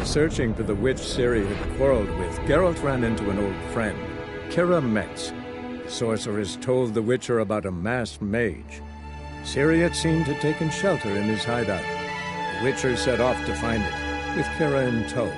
Searching for the witch Ciri had quarreled with, Geralt ran into an old friend, Kira Metz. The sorceress told the Witcher about a masked mage. Ciri had seemed to have taken shelter in his hideout. The Witcher set off to find it, with Kira in tow.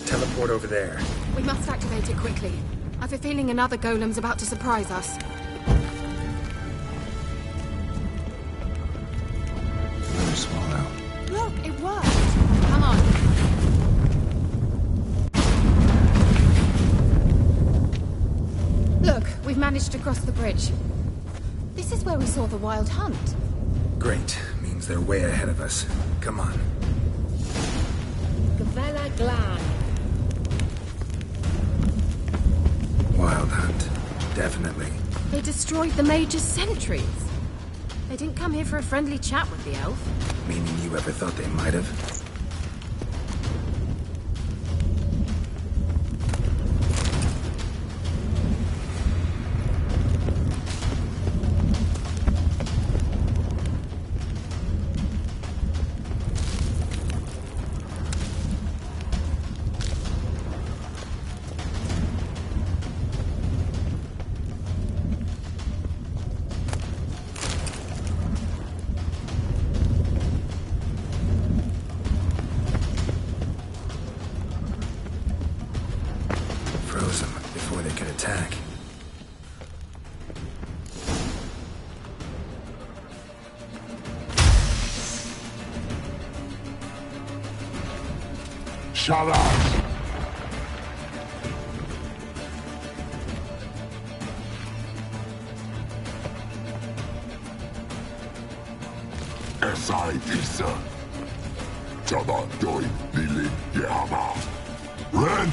Teleport over there. We must activate it quickly. I've a feeling another golem's about to surprise us. Another swallow. Look, it worked! Come on. Look, we've managed to cross the bridge. This is where we saw the wild hunt. Great. Means they're way ahead of us. Come on. Gavella Glan. Wild hunt. Definitely. They destroyed the mage's sentries. They didn't come here for a friendly chat with the elf. Meaning you ever thought they might have? Froze them before they could attack. Shut up! Esai Isa. Jabba Doi Lili Yama. Ren!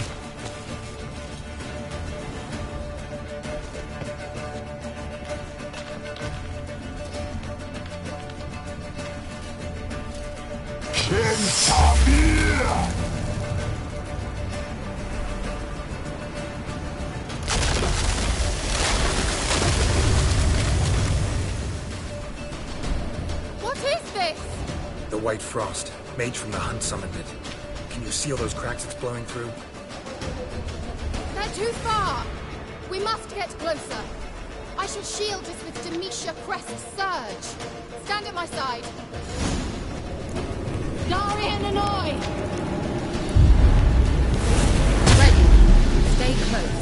What is this? The White Frost. Mage from the Hunt summoned it. Can you see all those cracks it's blowing through? They're too far. We must get closer. I shall shield us with Demetia Crest Surge. Stand at my side. Darian Annoy! Ready. Stay close.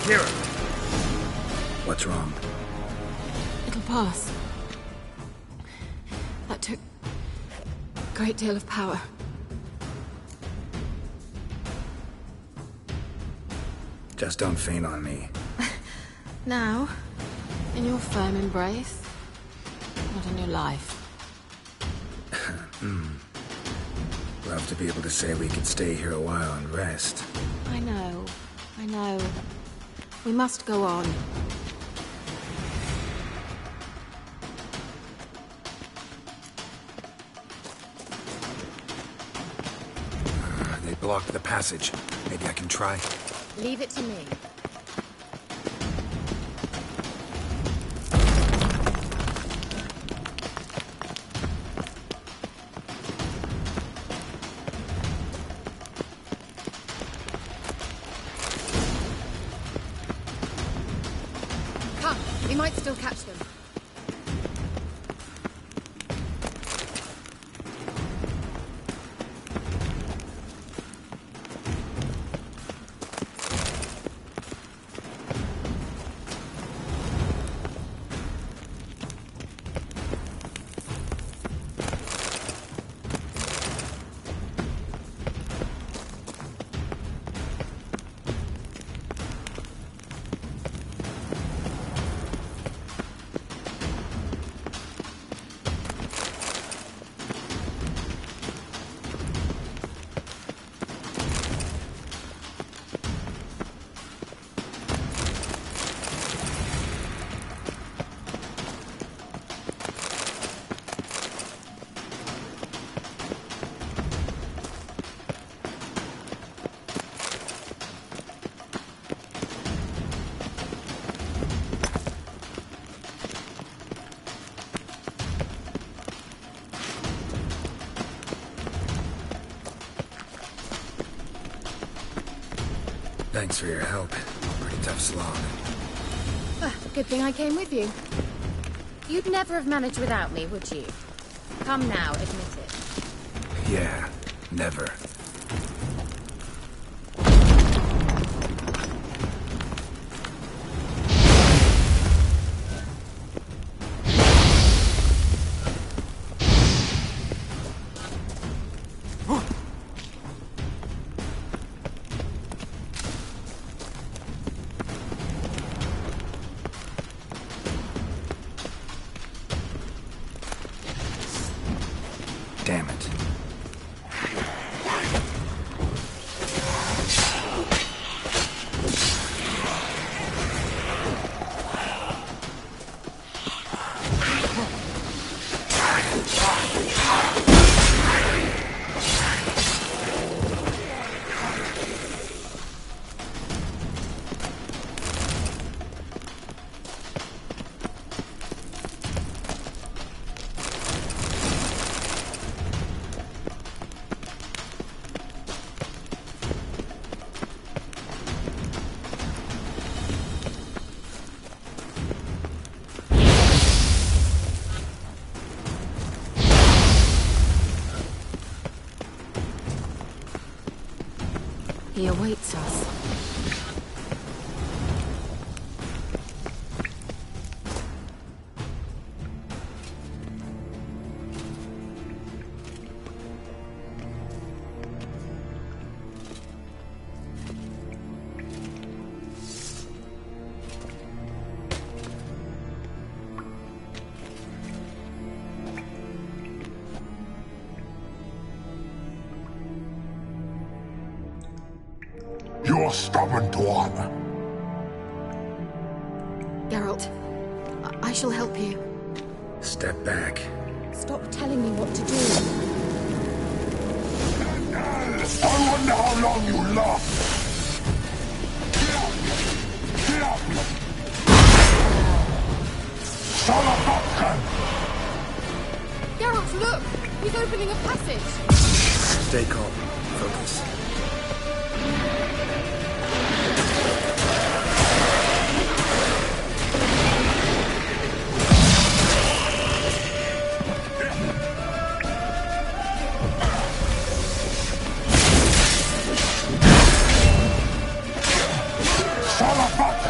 Kira! What's wrong? It'll pass. That took a great deal of power. Just don't faint on me. Now, in your firm embrace, not in your life. Love to be able to say we could stay here a while and rest. I know. We must go on. They blocked the passage. Maybe I can try. Leave it to me. Come, we might still catch them. Thanks for your help. Pretty tough slog. Good thing I came with you. You'd never have managed without me, would you? Come now, admit it. Yeah, never. Damn it. He awaits us. You're stubborn one. Geralt, I shall help you. Step back. Stop telling me what to do. I wonder how long you last. Get up! Son of a gun! Geralt, look! He's opening a passage! Stay calm. Focus. Son of a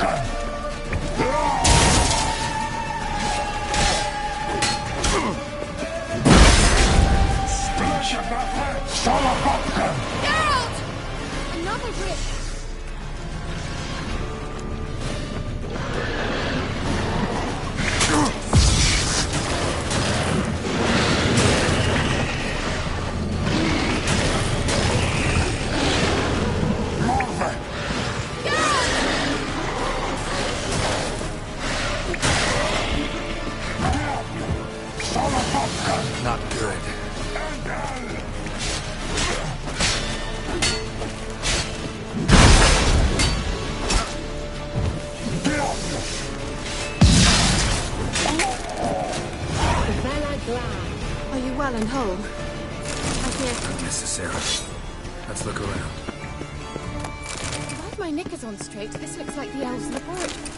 and whole. I hear... Not necessarily. Let's look around. If I have my knickers on straight, this looks like the elves' laboratory.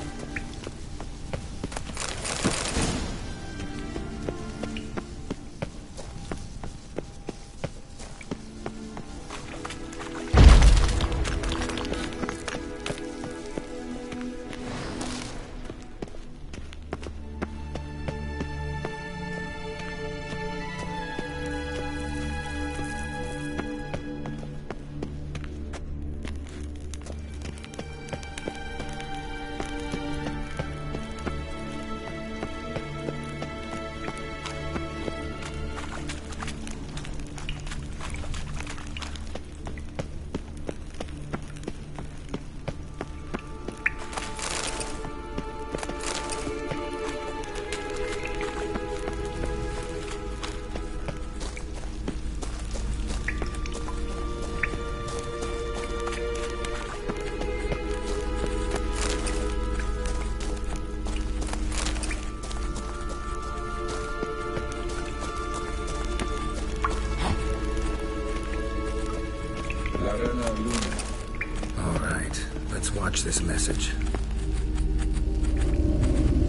Alright, let's watch this message.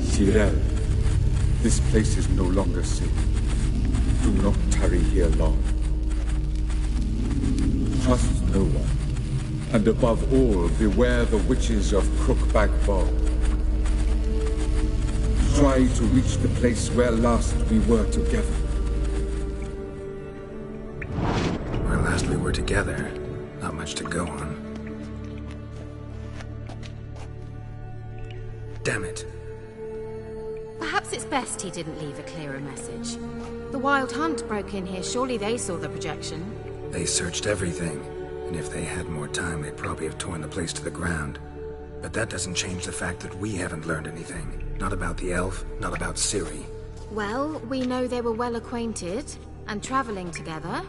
Cyril, this place is no longer safe. Do not tarry here long. Trust no one. And above all, beware the witches of Crookback Bog. Try to reach the place where last we were together. Where last we were together. Not much to go on. Damn it. Perhaps it's best he didn't leave a clearer message. The Wild Hunt broke in here. Surely they saw the projection. They searched everything. And if they had more time, they'd probably have torn the place to the ground. But that doesn't change the fact that we haven't learned anything. Not about the elf, not about Ciri. Well, we know they were well acquainted and traveling together.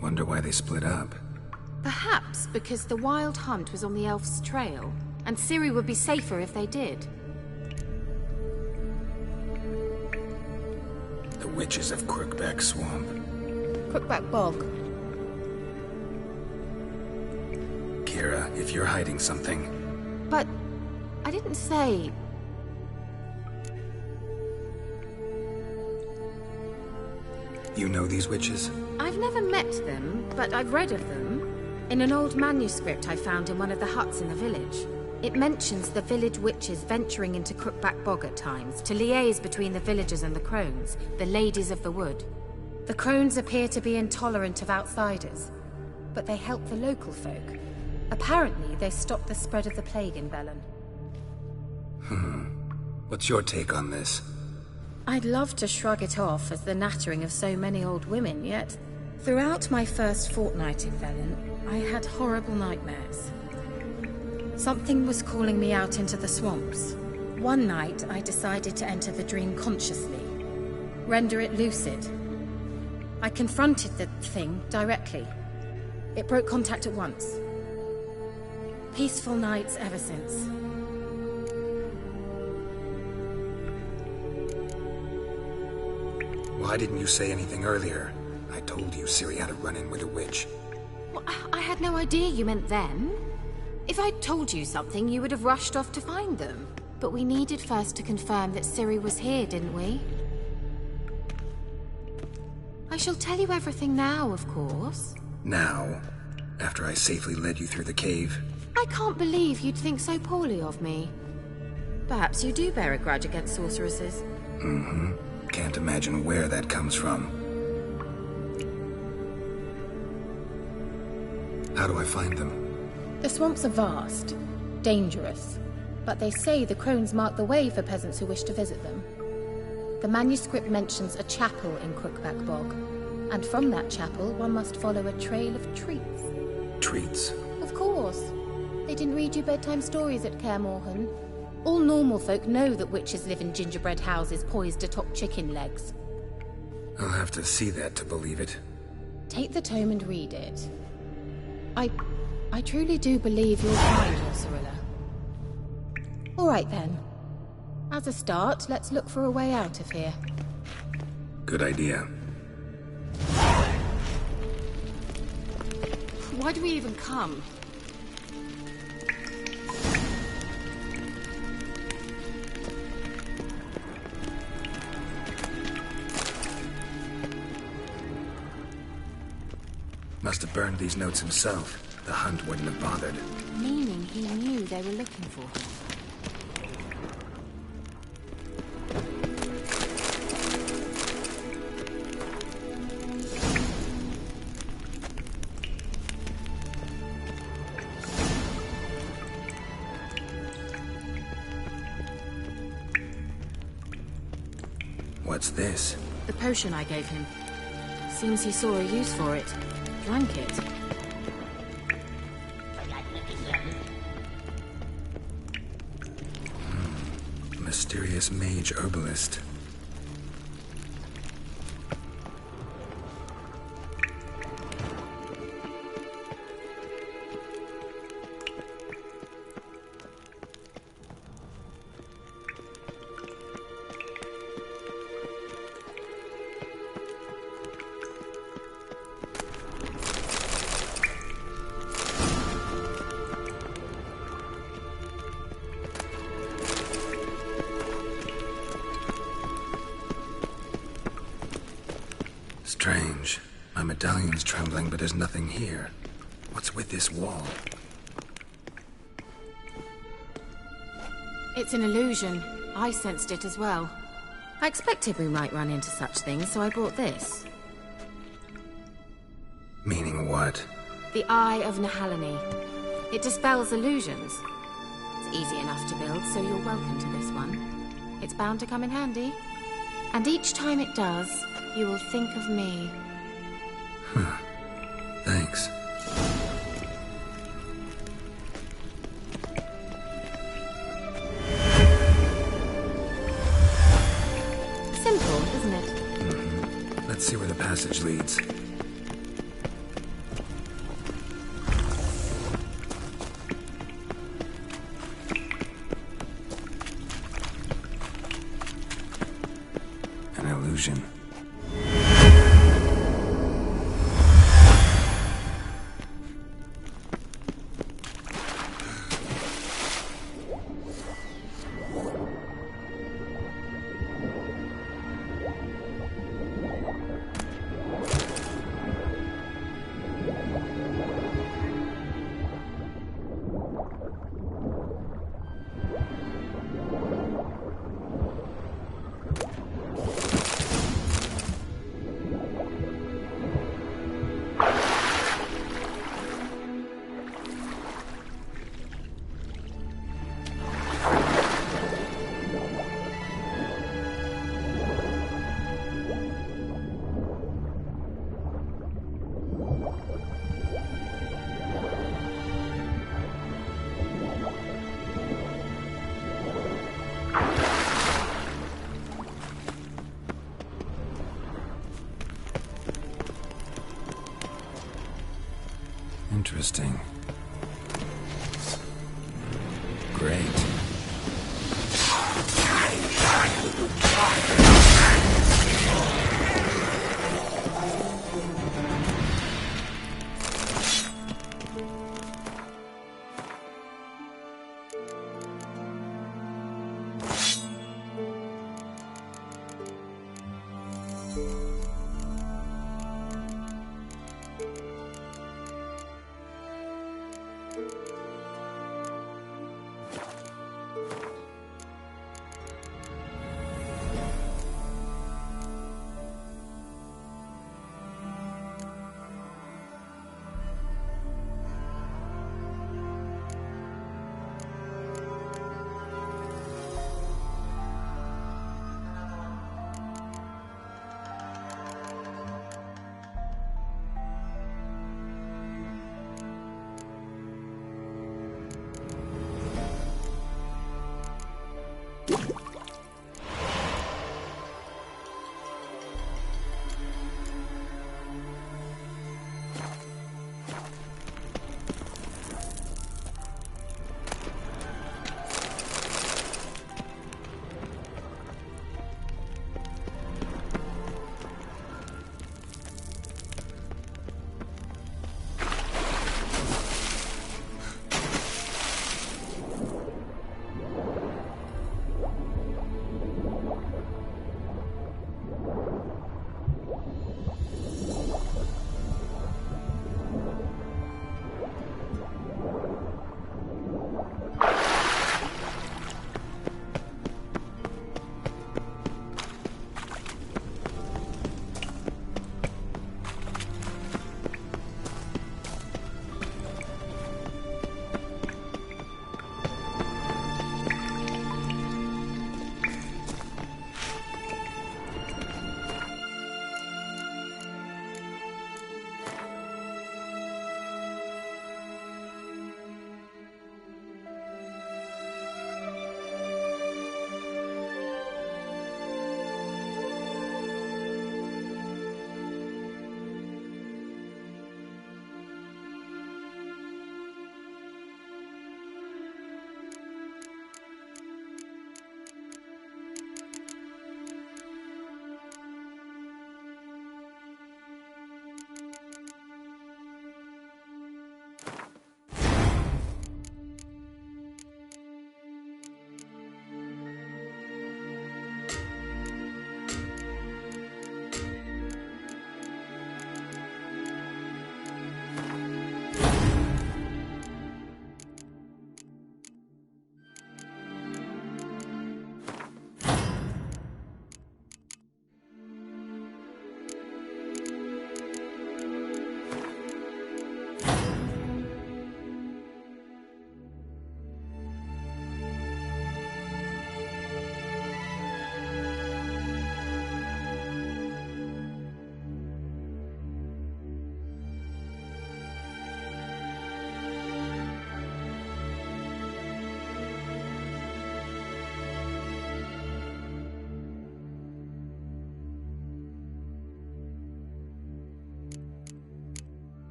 Wonder why they split up. Perhaps because the Wild Hunt was on the elf's trail, and Ciri would be safer if they did. The witches of Crookback Swamp. Crookback Bog. Kira, if you're hiding something... But I didn't say... You know these witches? I've never met them, but I've read of them. In an old manuscript I found in one of the huts in the village. It mentions the village witches venturing into Crookback Bog at times to liaise between the villagers and the crones, the ladies of the wood. The crones appear to be intolerant of outsiders, but they help the local folk. Apparently, they stopped the spread of the plague in Velen. What's your take on this? I'd love to shrug it off as the nattering of so many old women, yet throughout my first fortnight in Velen, I had horrible nightmares. Something was calling me out into the swamps. One night, I decided to enter the dream consciously, render it lucid. I confronted the thing directly. It broke contact at once. Peaceful nights ever since. Why didn't you say anything earlier? I told you Ciri had a run-in with a witch. Well, I had no idea you meant them. If I'd told you something, you would have rushed off to find them. But we needed first to confirm that Ciri was here, didn't we? I shall tell you everything now, of course. Now? After I safely led you through the cave? I can't believe you'd think so poorly of me. Perhaps you do bear a grudge against sorceresses. Mm-hmm. Can't imagine where that comes from. How do I find them? The swamps are vast, dangerous, but they say the crones mark the way for peasants who wish to visit them. The manuscript mentions a chapel in Crookback Bog, and from that chapel one must follow a trail of treats. Treats? Of course. They didn't read you bedtime stories at Kaer Morhen. All normal folk know that witches live in gingerbread houses poised atop chicken legs. I'll have to see that to believe it. Take the tome and read it. I truly do believe you'll find your Cyrilla. All right then. As a start, let's look for a way out of here. Good idea. Why do we even come? Must have burned these notes himself. The hunt wouldn't have bothered. Meaning he knew they were looking for him. What's this? The potion I gave him. Seems he saw a use for it. Drank it. Mysterious mage herbalist. Strange. My medallion's trembling, but there's nothing here. What's with this wall? It's an illusion. I sensed it as well. I expected we might run into such things, so I brought this. Meaning what? The Eye of Nahalani. It dispels illusions. It's easy enough to build, so you're welcome to this one. It's bound to come in handy. And each time it does, you will think of me. Huh. Thanks. Simple, isn't it? Mm-hmm. Let's see where the passage leads. An illusion. Interesting. Great.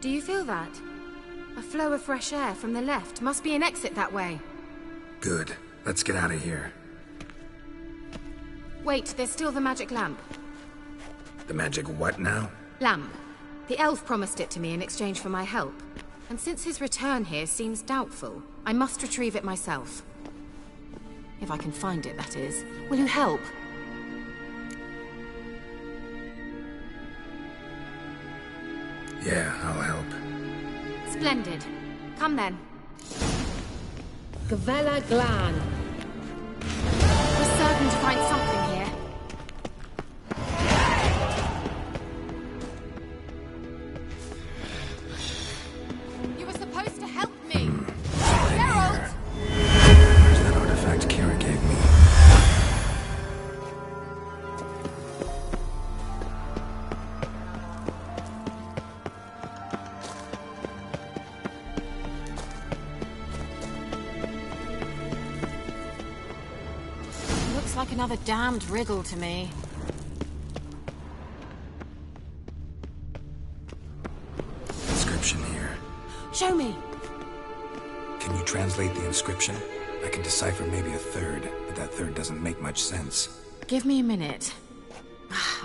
Do you feel that? A flow of fresh air from the left. Must be an exit that way. Good. Let's get out of here. Wait, there's still the magic lamp. The magic what now? Lamp. The elf promised it to me in exchange for my help. And since his return here seems doubtful, I must retrieve it myself. If I can find it, that is. Will you help? Yeah, I'll help. Splendid. Come then. Gavella Glan. We're certain to find something here. You were supposed to help me. Geralt! Where's that artifact Kira gave me? Looks like another damned riddle to me. Inscription here. Show me. Can you translate the inscription? I can decipher maybe a third, but that third doesn't make much sense. Give me a minute.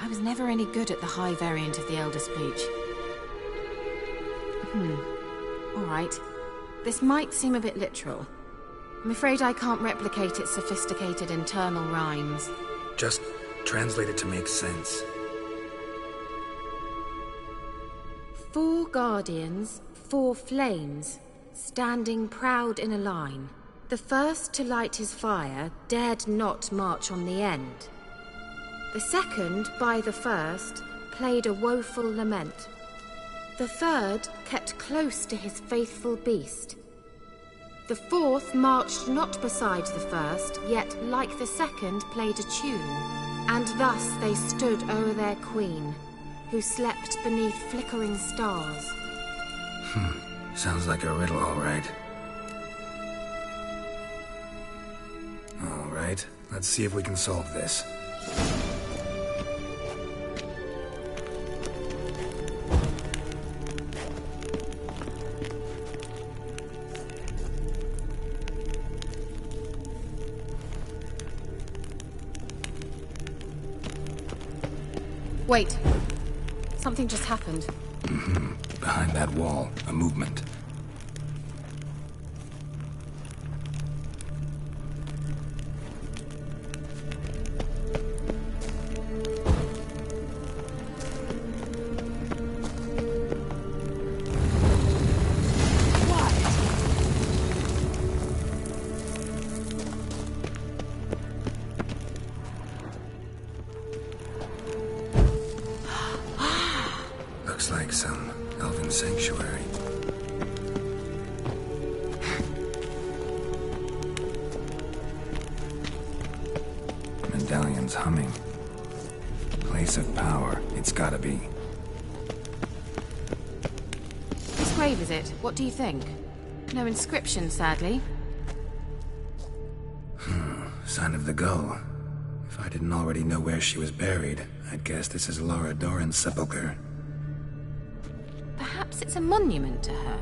I was never any good at the high variant of the Elder Speech. Alright. This might seem a bit literal. I'm afraid I can't replicate its sophisticated internal rhymes. Just translate it to make sense. 4 guardians, 4 flames, standing proud in a line. The first to light his fire dared not march on the end. The second, by the first, played a woeful lament. The third kept close to his faithful beast. The fourth marched not beside the first, yet like the second played a tune. And thus they stood o'er their queen, who slept beneath flickering stars. Sounds like a riddle, all right. All right, let's see if we can solve this. Wait. Something just happened. Behind that wall, a movement. Looks like some elven sanctuary. Medallion's humming. Place of power, it's gotta be. Whose grave is it? What do you think? No inscription, sadly. Sign of the gull. If I didn't already know where she was buried, I'd guess this is Laura Doran's sepulcher. Perhaps it's a monument to her.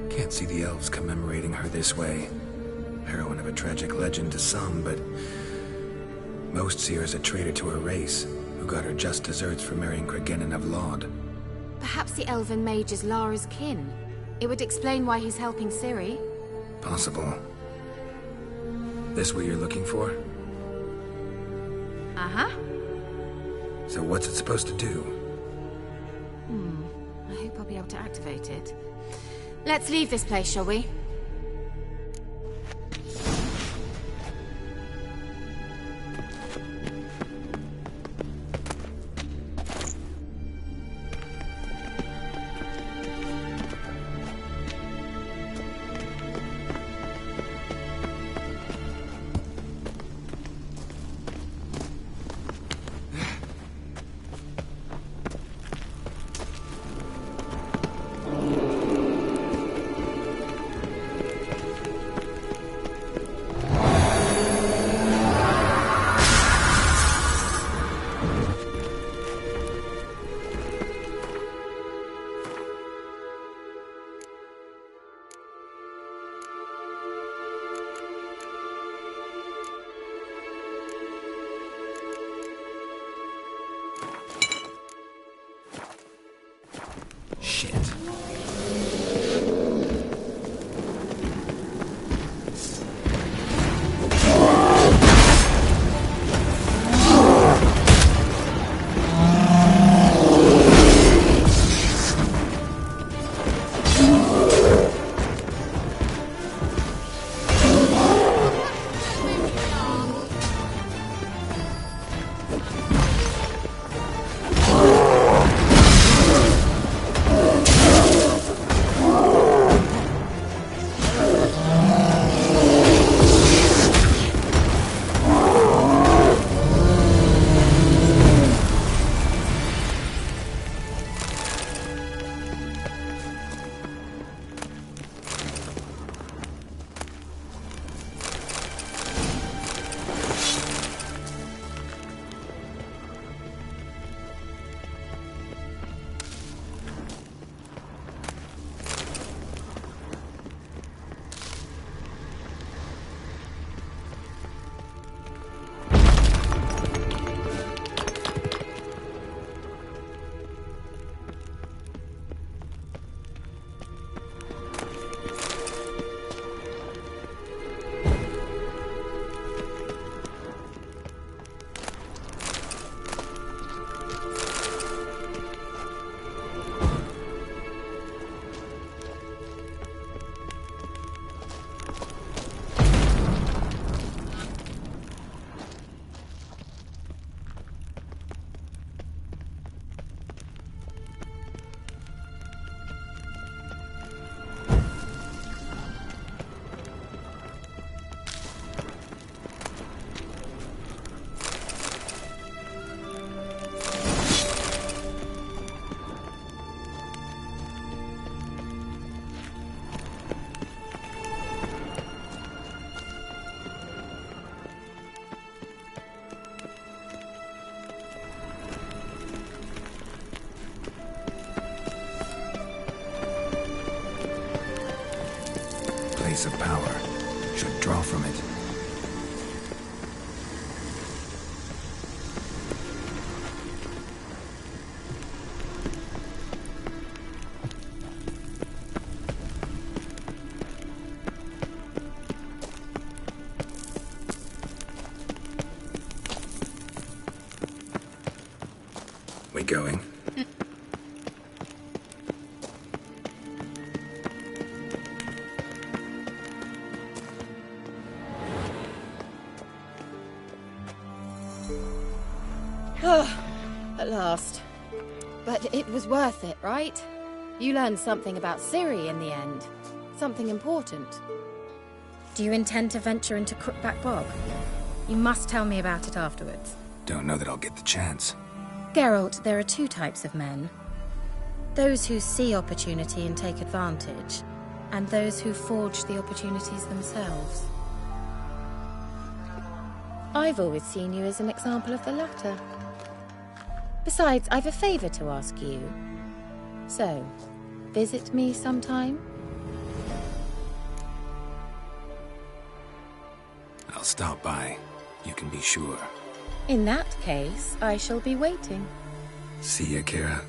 Can't see the elves commemorating her this way. Heroine of a tragic legend to some, but most see her as a traitor to her race, who got her just desserts for marrying Cregennan of Laud. Perhaps the elven mage is Lara's kin. It would explain why he's helping Ciri. Possible. This what you're looking for? Uh-huh. So what's it supposed to do? I hope I'll be able to activate it. Let's leave this place, shall we? Shit. Place of power. Should draw from it. We going? At last. But it was worth it, right? You learned something about Ciri in the end. Something important. Do you intend to venture into Crookback Bog? You must tell me about it afterwards. Don't know that I'll get the chance. Geralt, there are two types of men. Those who see opportunity and take advantage, and those who forge the opportunities themselves. I've always seen you as an example of the latter. Besides, I've a favor to ask you. So, visit me sometime? I'll stop by. You can be sure. In that case, I shall be waiting. See ya, Kira.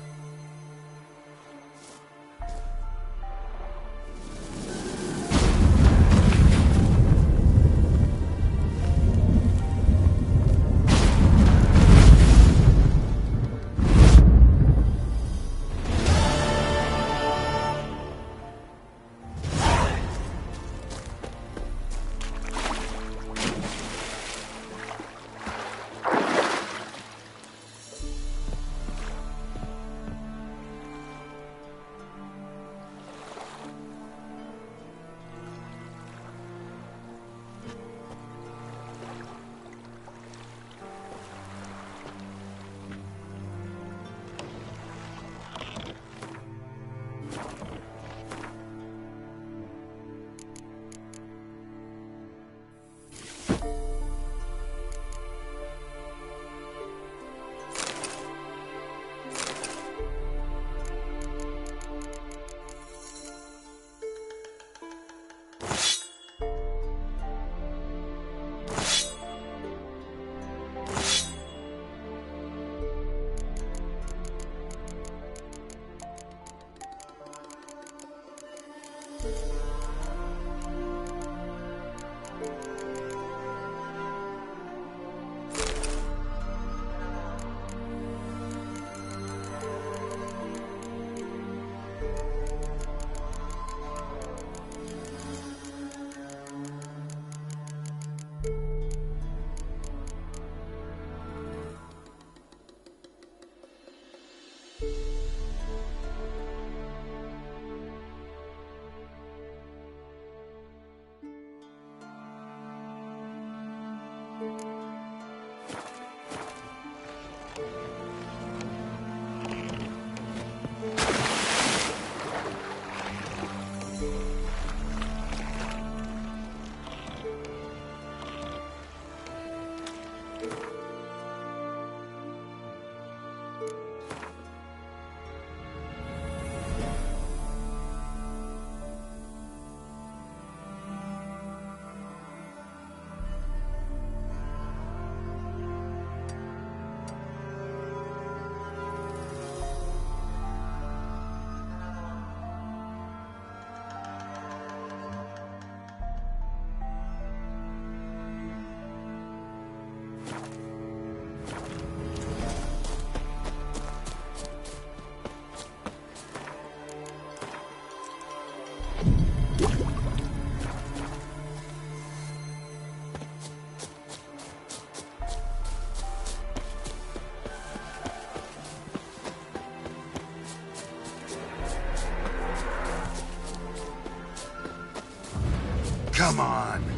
Come on.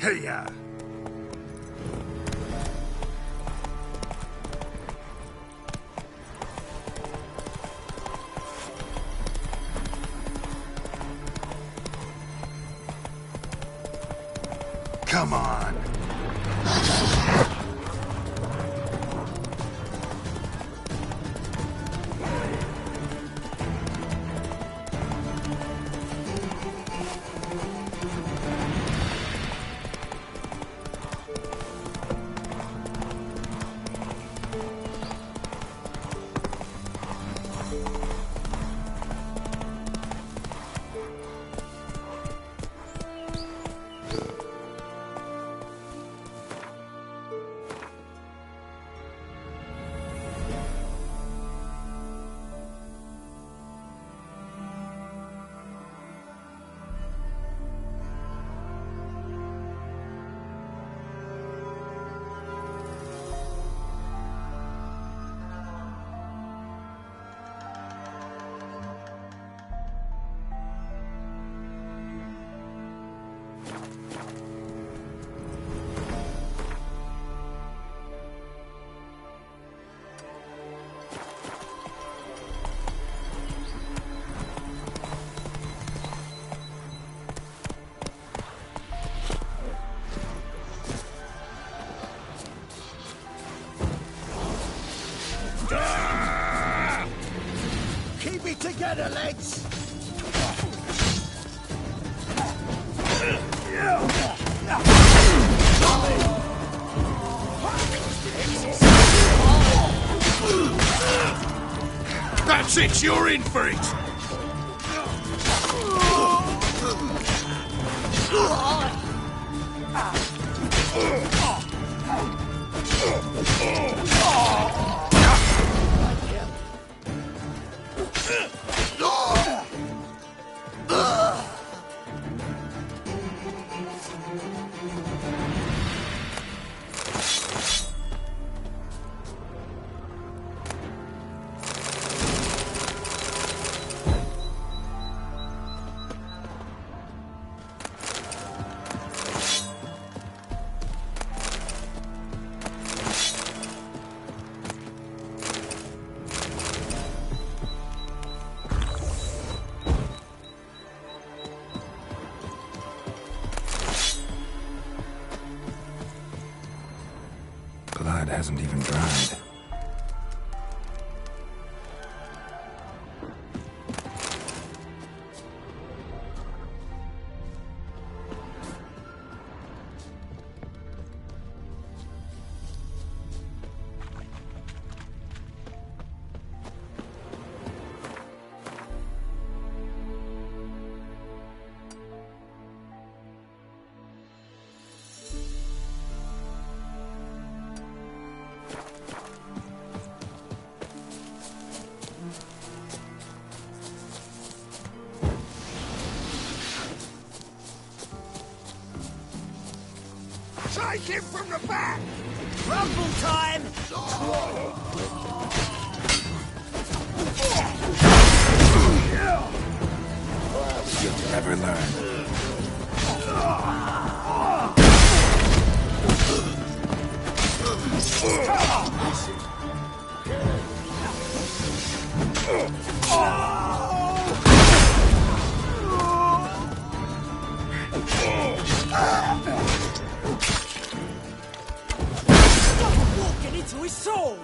Hey-ya! Come on! Keep it together, lads! That's it, you're in for it! Blood hasn't even dried. Take him from the back! Rumble time! You'll never learn. Walking into his sword!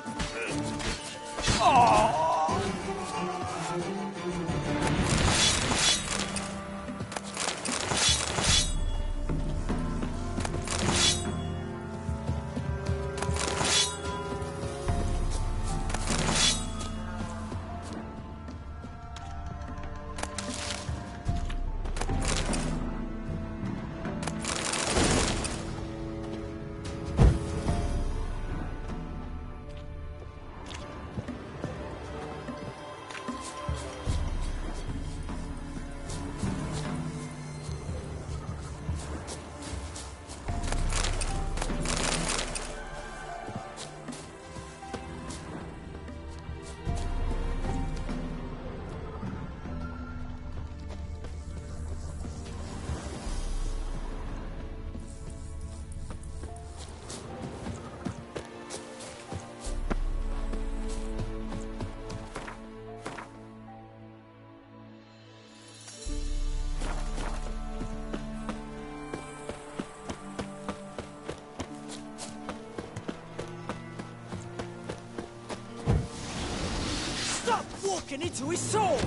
Stop walking into his soul!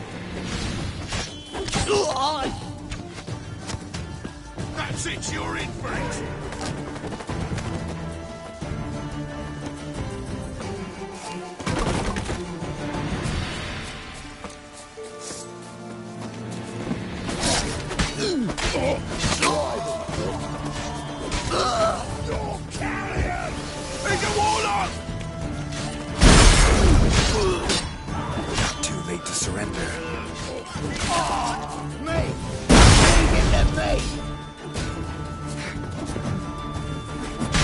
That's it, you're in for it! Too late to surrender. Me! Leave it to me!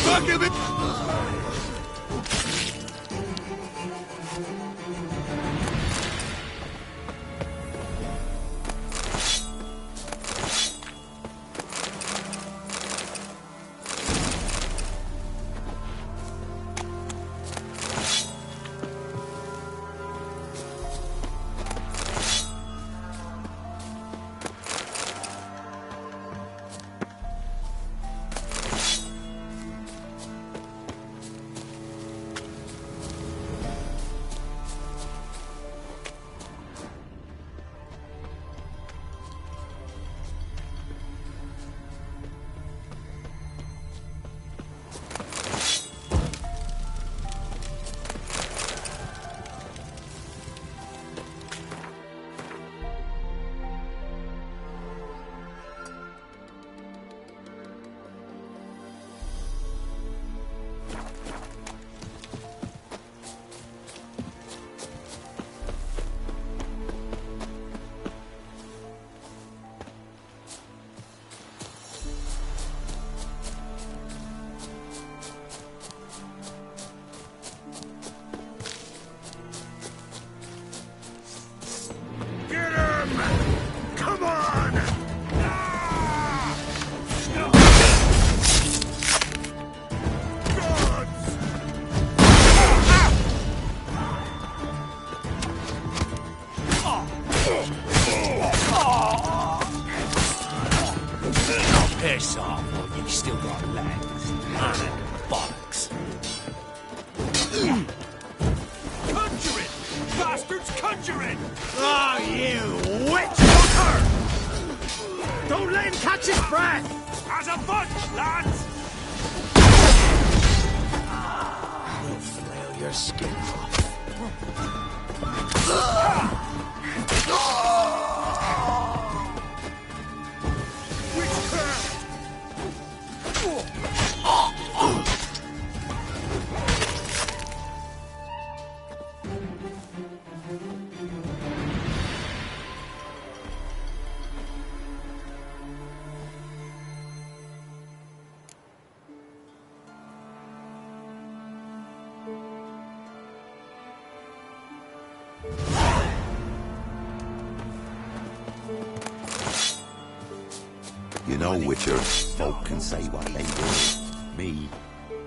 Fuck him! Piss off, or you still got legs. Bollocks. Conjuring! Bastards conjuring! Oh, you witch fucker! Don't let him catch his breath! As a bunch, lads! We'll flail your skin off. You know, Witcher, folk can say what they will. Me,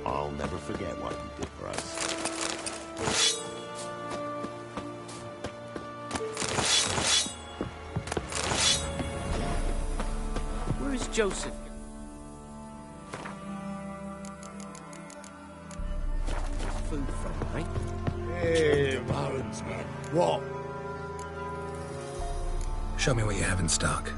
I'll never forget what you did for us. Where is Joseph? Food from, right? Hey, Valentine. What? Show me what you have in stock.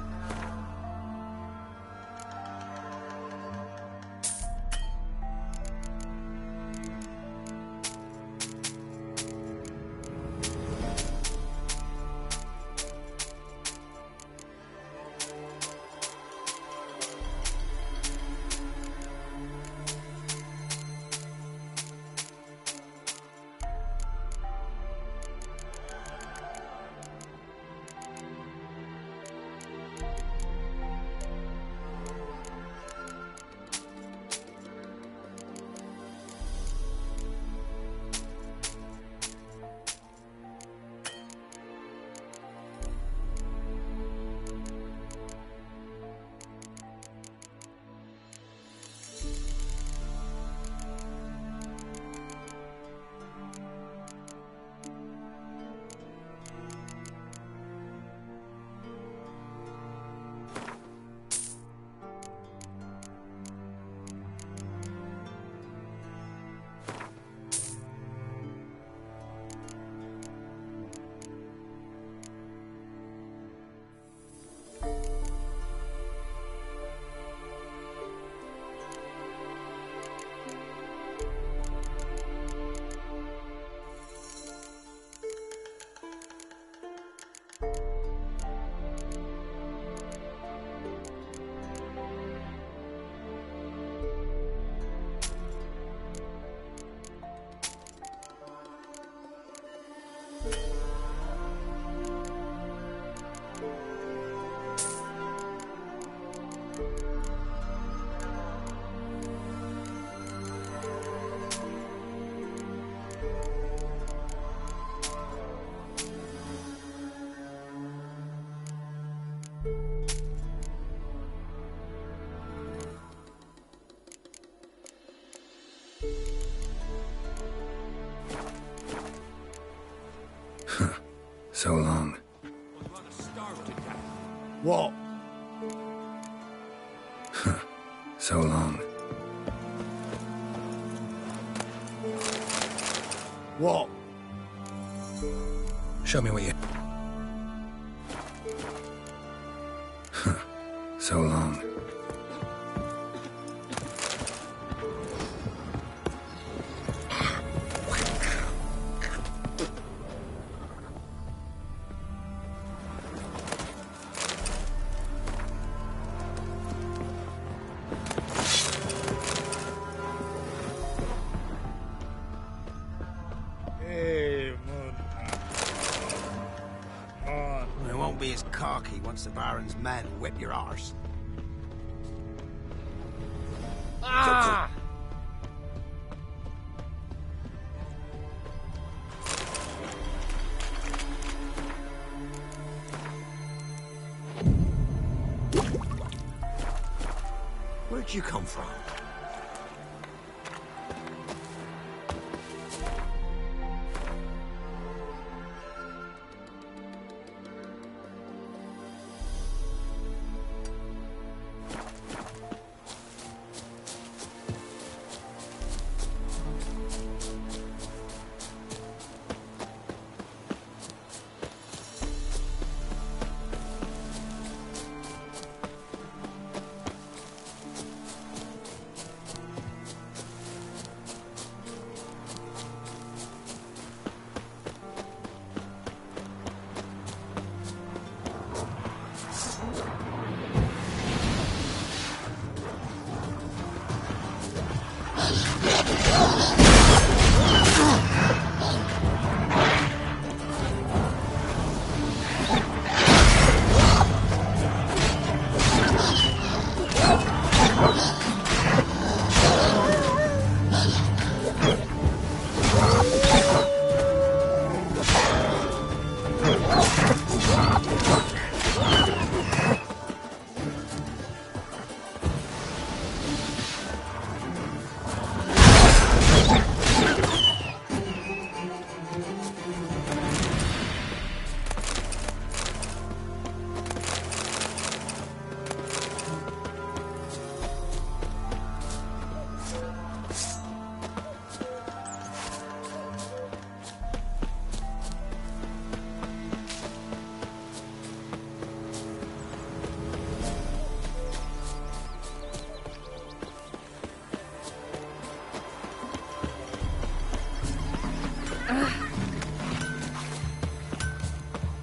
So long. What? So long. What? Show me what you... So long. It won't be as cocky once the Baron's men whip your arse. Ah! Where'd you come from?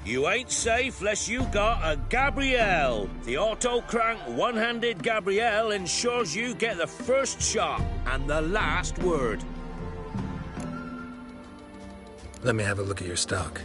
You ain't safe unless you got a Gabrielle. The auto-crank one-handed Gabrielle ensures you get the first shot and the last word. Let me have a look at your stock.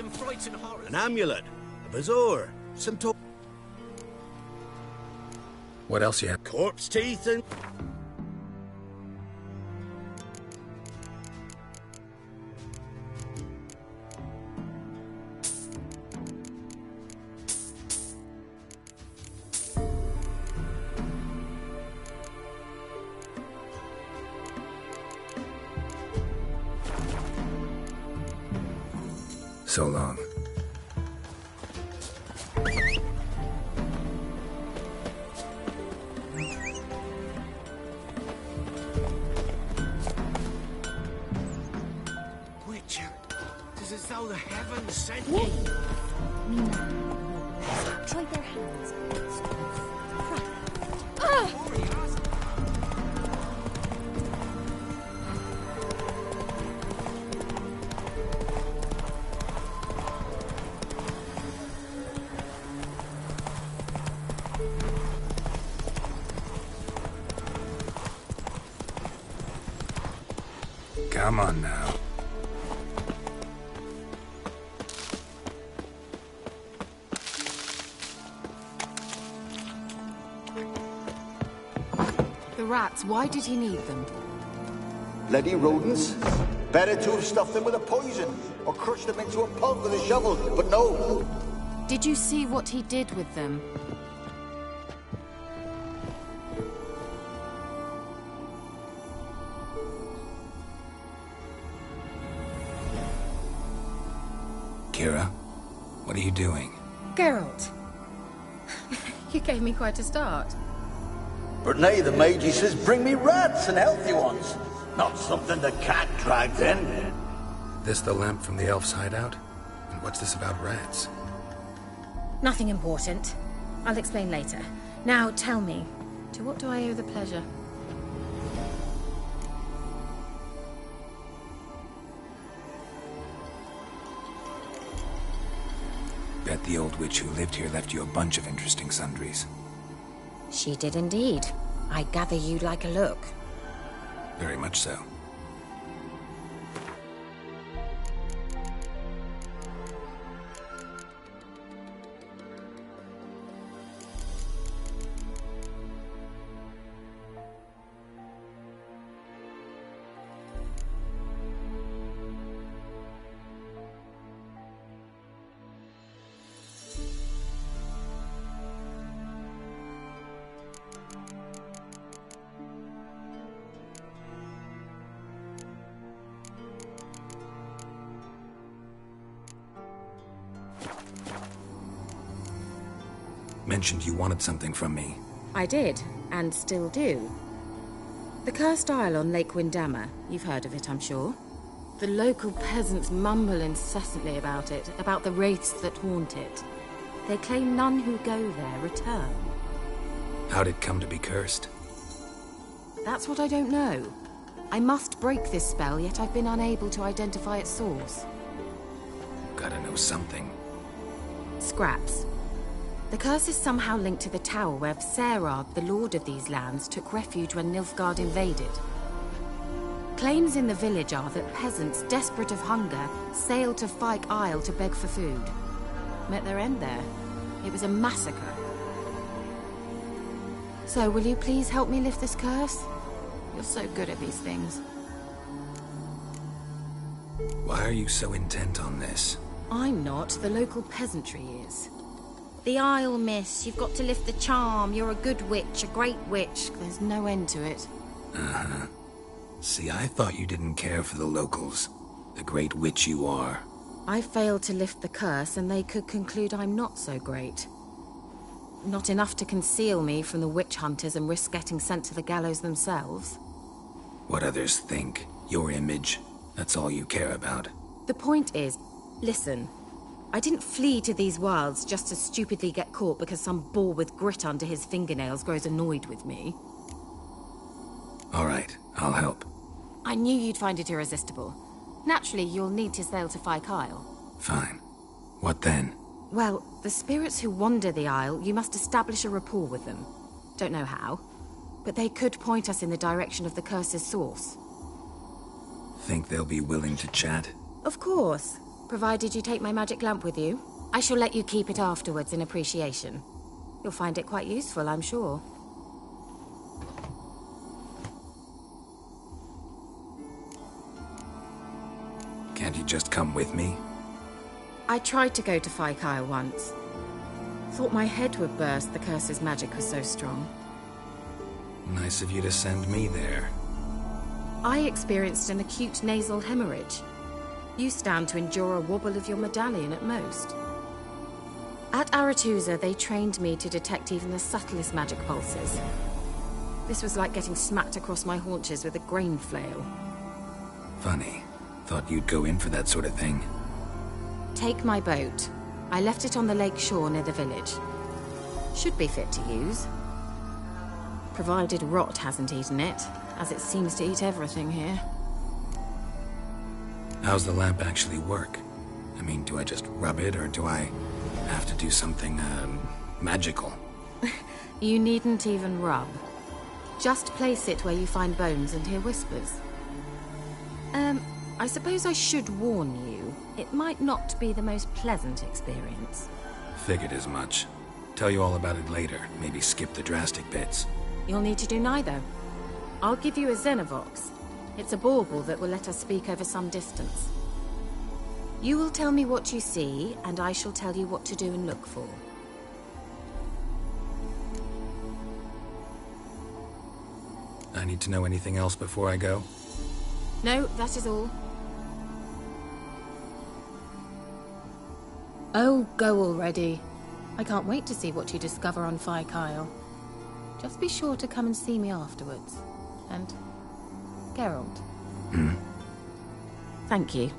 and frighten horrors. An amulet, a bazaar, some What else you have? corpse teeth and... So long. Witcher, it is as though the heavens sent you. Try their hands. Come on now. The rats, why did he need them? Bloody rodents. Better to have stuffed them with a poison, or crushed them into a pulp with a shovel, but no. Did you see what he did with them? Kira, what are you doing? Geralt. You gave me quite a start. But nay, the mage, he says, bring me rats and healthy ones. Not something the cat dragged in. This the lamp from the elf's hideout? And what's this about rats? Nothing important. I'll explain later. Now, tell me, to what do I owe the pleasure? Bet the old witch who lived here left you a bunch of interesting sundries. She did indeed. I gather you'd like a look. Very much so. Mentioned you wanted something from me. I did, and still do. The Cursed Isle on Lake Windammer. You've heard of it, I'm sure. The local peasants mumble incessantly about it, about the wraiths that haunt it. They claim none who go there return. How'd it come to be cursed? That's what I don't know. I must break this spell, yet I've been unable to identify its source. Gotta know something. Scraps. The curse is somehow linked to the tower where Serad, the lord of these lands, took refuge when Nilfgaard invaded. Claims in the village are that peasants, desperate of hunger, sailed to Fyke Isle to beg for food. Met their end there. It was a massacre. So, will you please help me lift this curse? You're so good at these things. Why are you so intent on this? I'm not. The local peasantry is. The Isle, miss. You've got to lift the charm. You're a good witch, a great witch. There's no end to it. Uh-huh. See, I thought you didn't care for the locals. The great witch you are. I failed to lift the curse, and they could conclude I'm not so great. Not enough to conceal me from the witch hunters and risk getting sent to the gallows themselves. What others think. Your image. That's all you care about. The point is, listen. I didn't flee to these wilds just to stupidly get caught because some boar with grit under his fingernails grows annoyed with me. All right, I'll help. I knew you'd find it irresistible. Naturally, you'll need to sail to Fyke Isle. Fine. What then? Well, the spirits who wander the Isle, you must establish a rapport with them. Don't know how, but they could point us in the direction of the curse's source. Think they'll be willing to chat? Of course. provided you take my magic lamp with you. I shall let you keep it afterwards in appreciation. You'll find it quite useful, I'm sure. Can't you just come with me? I tried to go to Kyle once. Thought my head would burst, the curse's magic was so strong. Nice of you to send me there. I experienced an acute nasal hemorrhage. You stand to endure a wobble of your medallion at most. At Aretusa, they trained me to detect even the subtlest magic pulses. This was like getting smacked across my haunches with a grain flail. Funny. Thought you'd go in for that sort of thing. Take my boat. I left it on the lake shore near the village. Should be fit to use. Provided rot hasn't eaten it, as it seems to eat everything here. How's the lamp actually work? I mean, do I just rub it, or do I have to do something, magical? You needn't even rub. Just place it where you find bones and hear whispers. I suppose I should warn you, it might not be the most pleasant experience. Figured as much. Tell you all about it later, maybe skip the drastic bits. You'll need to do neither. I'll give you a Xenovox. It's a bauble that will let us speak over some distance. You will tell me what you see, and I shall tell you what to do and look for. I need to know anything else before I go? No, that is all. Oh, go already. I can't wait to see what you discover on Kyle. Just be sure to come and see me afterwards. And Geralt. Thank you.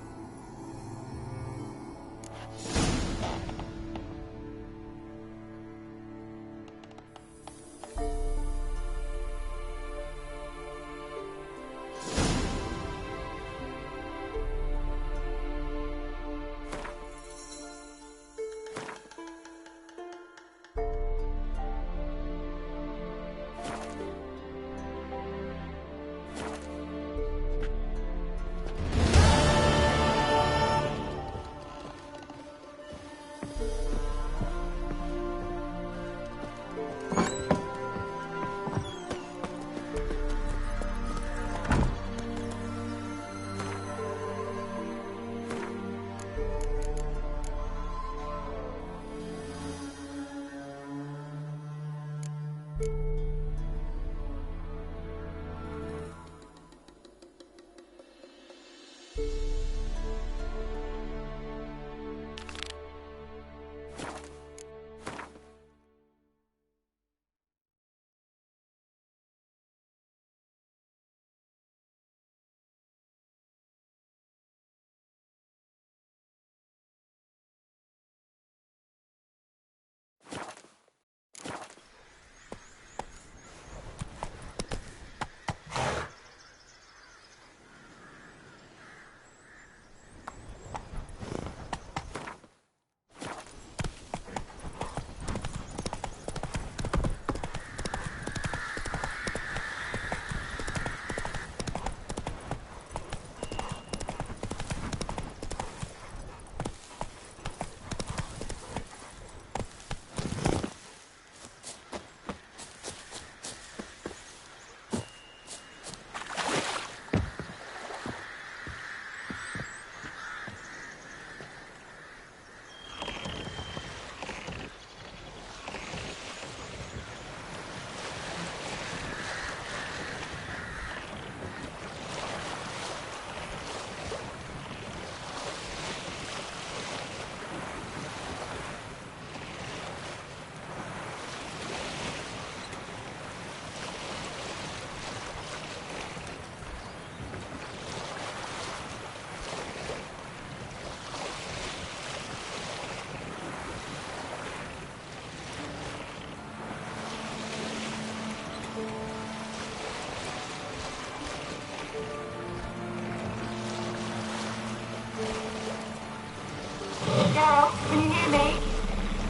Geralt, can you hear me?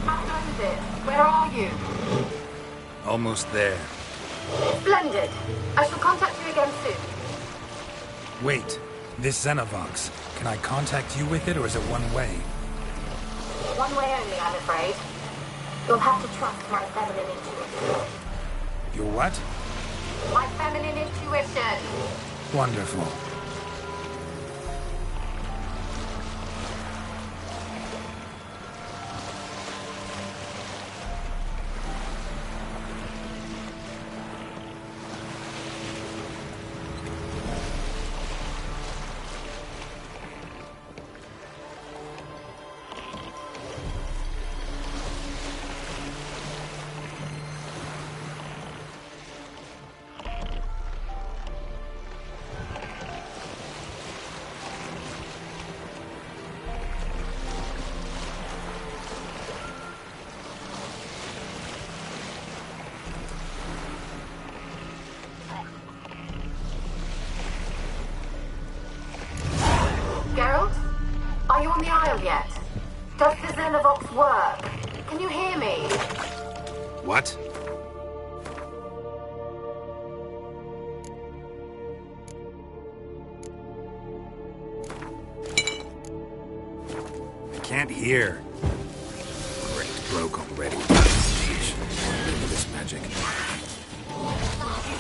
How close is it? Where are you? Almost there. Splendid. I shall contact you again soon. Wait. This Xenovox, can I contact you with it, or is it one way? One way only, I'm afraid. You'll have to trust my feminine intuition. Your what? My feminine intuition! Wonderful. Geralt? Are you on the Isle yet? Does the Xenovox work? Can you hear me? What? I can't hear. Great, broke already. Sheesh. Look at this magic. You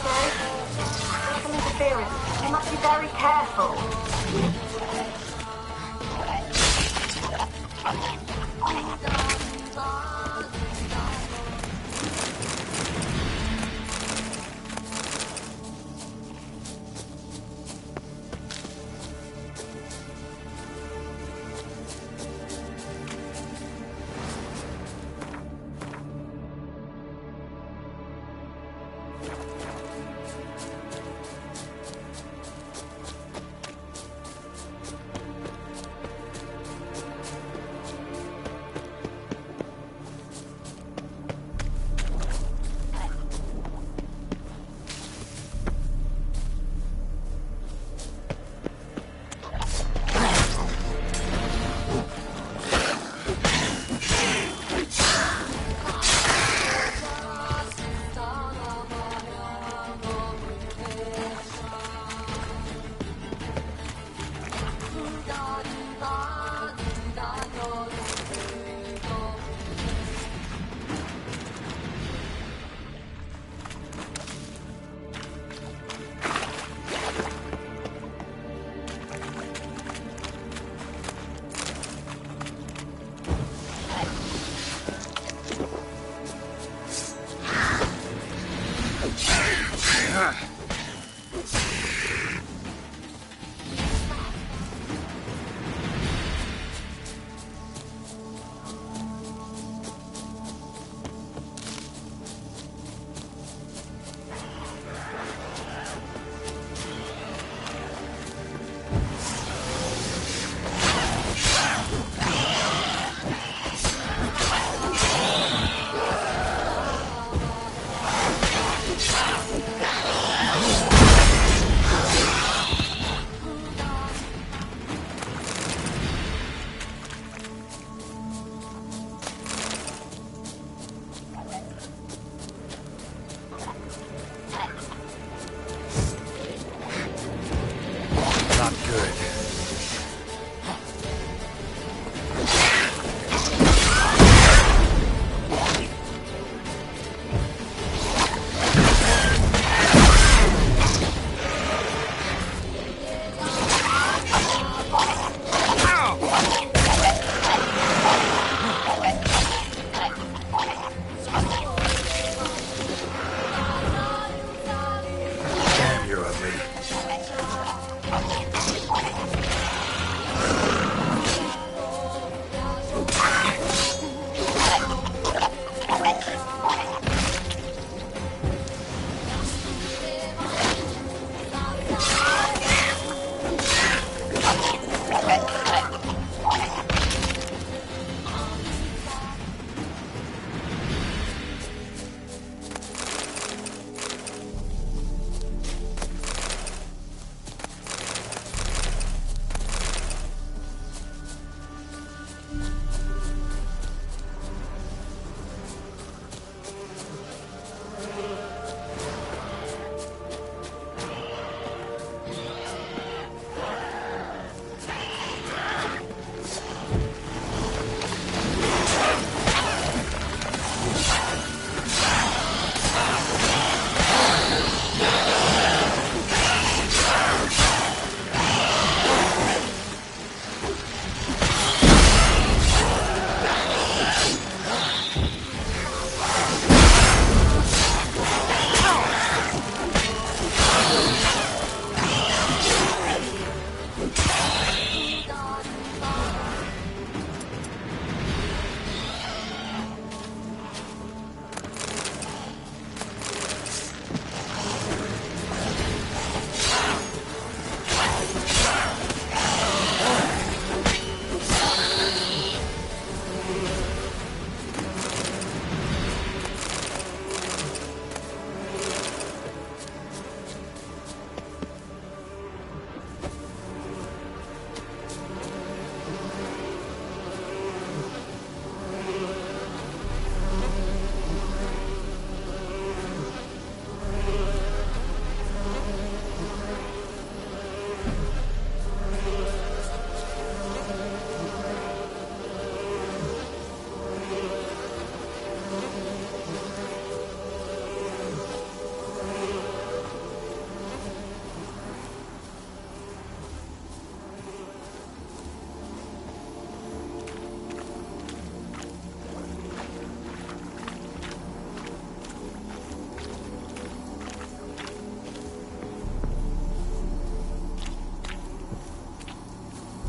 say? There's some interference. You must be very careful.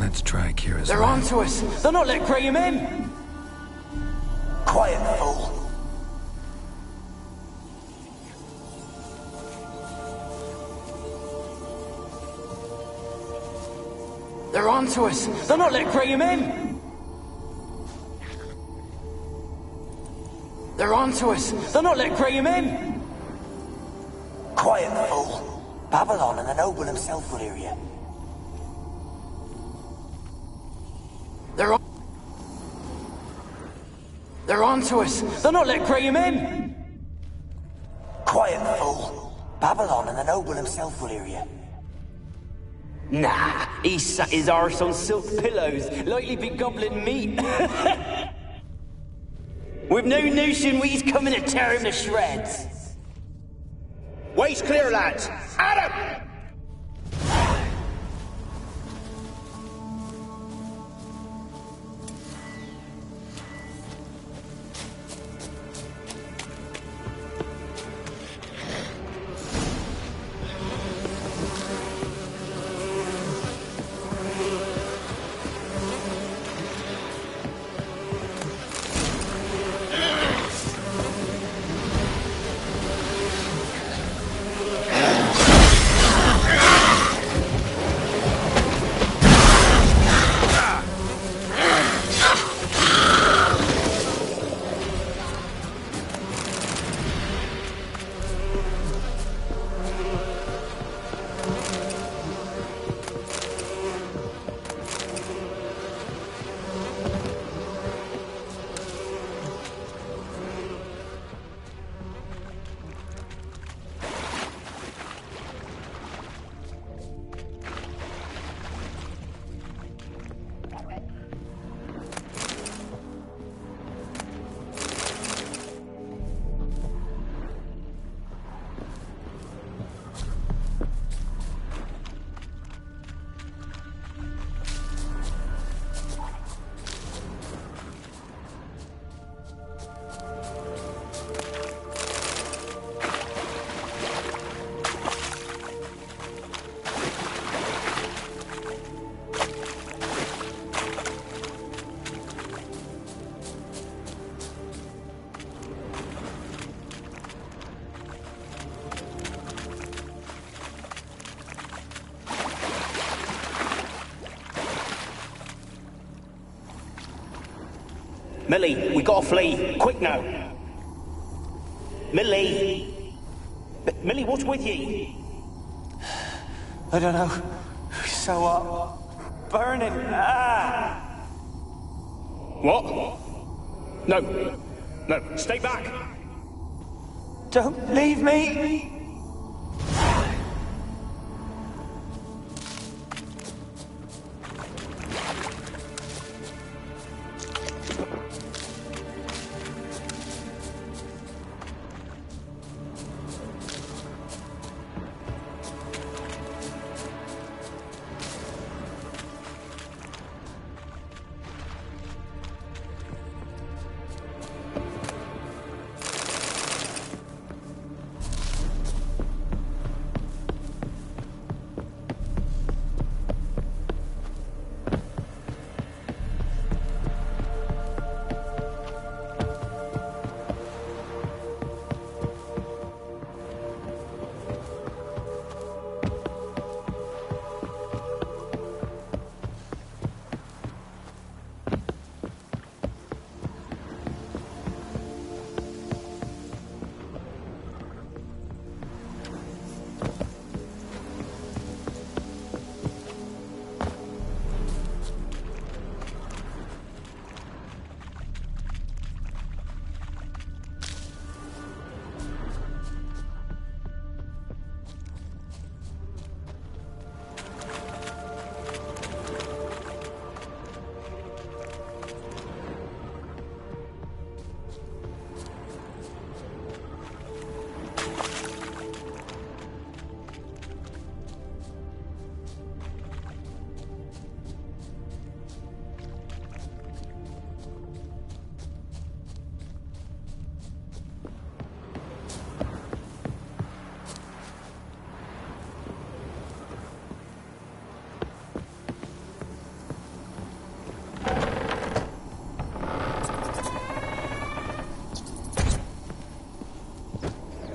Let's try Kira's They're way. onto us! They'll not let Graham in! Quiet, fool. They're onto us! They'll not let Graham in! They're onto us! They'll not let Graham in! Quiet, fool. Babylon and the noble himself will hear you. They're onto us! They'll not let Graham in! Quiet, fool. Babylon and the noble himself will hear you. Nah, he sat his arse on silk pillows, likely be gobbling meat. We've no notion we's coming to tear him to shreds. Waist clear, lads! Adam! Millie, we gotta flee. Quick now. Millie. Millie, what's with you? I don't know. So, burning. Ah! What? No. No, stay back. Don't leave me!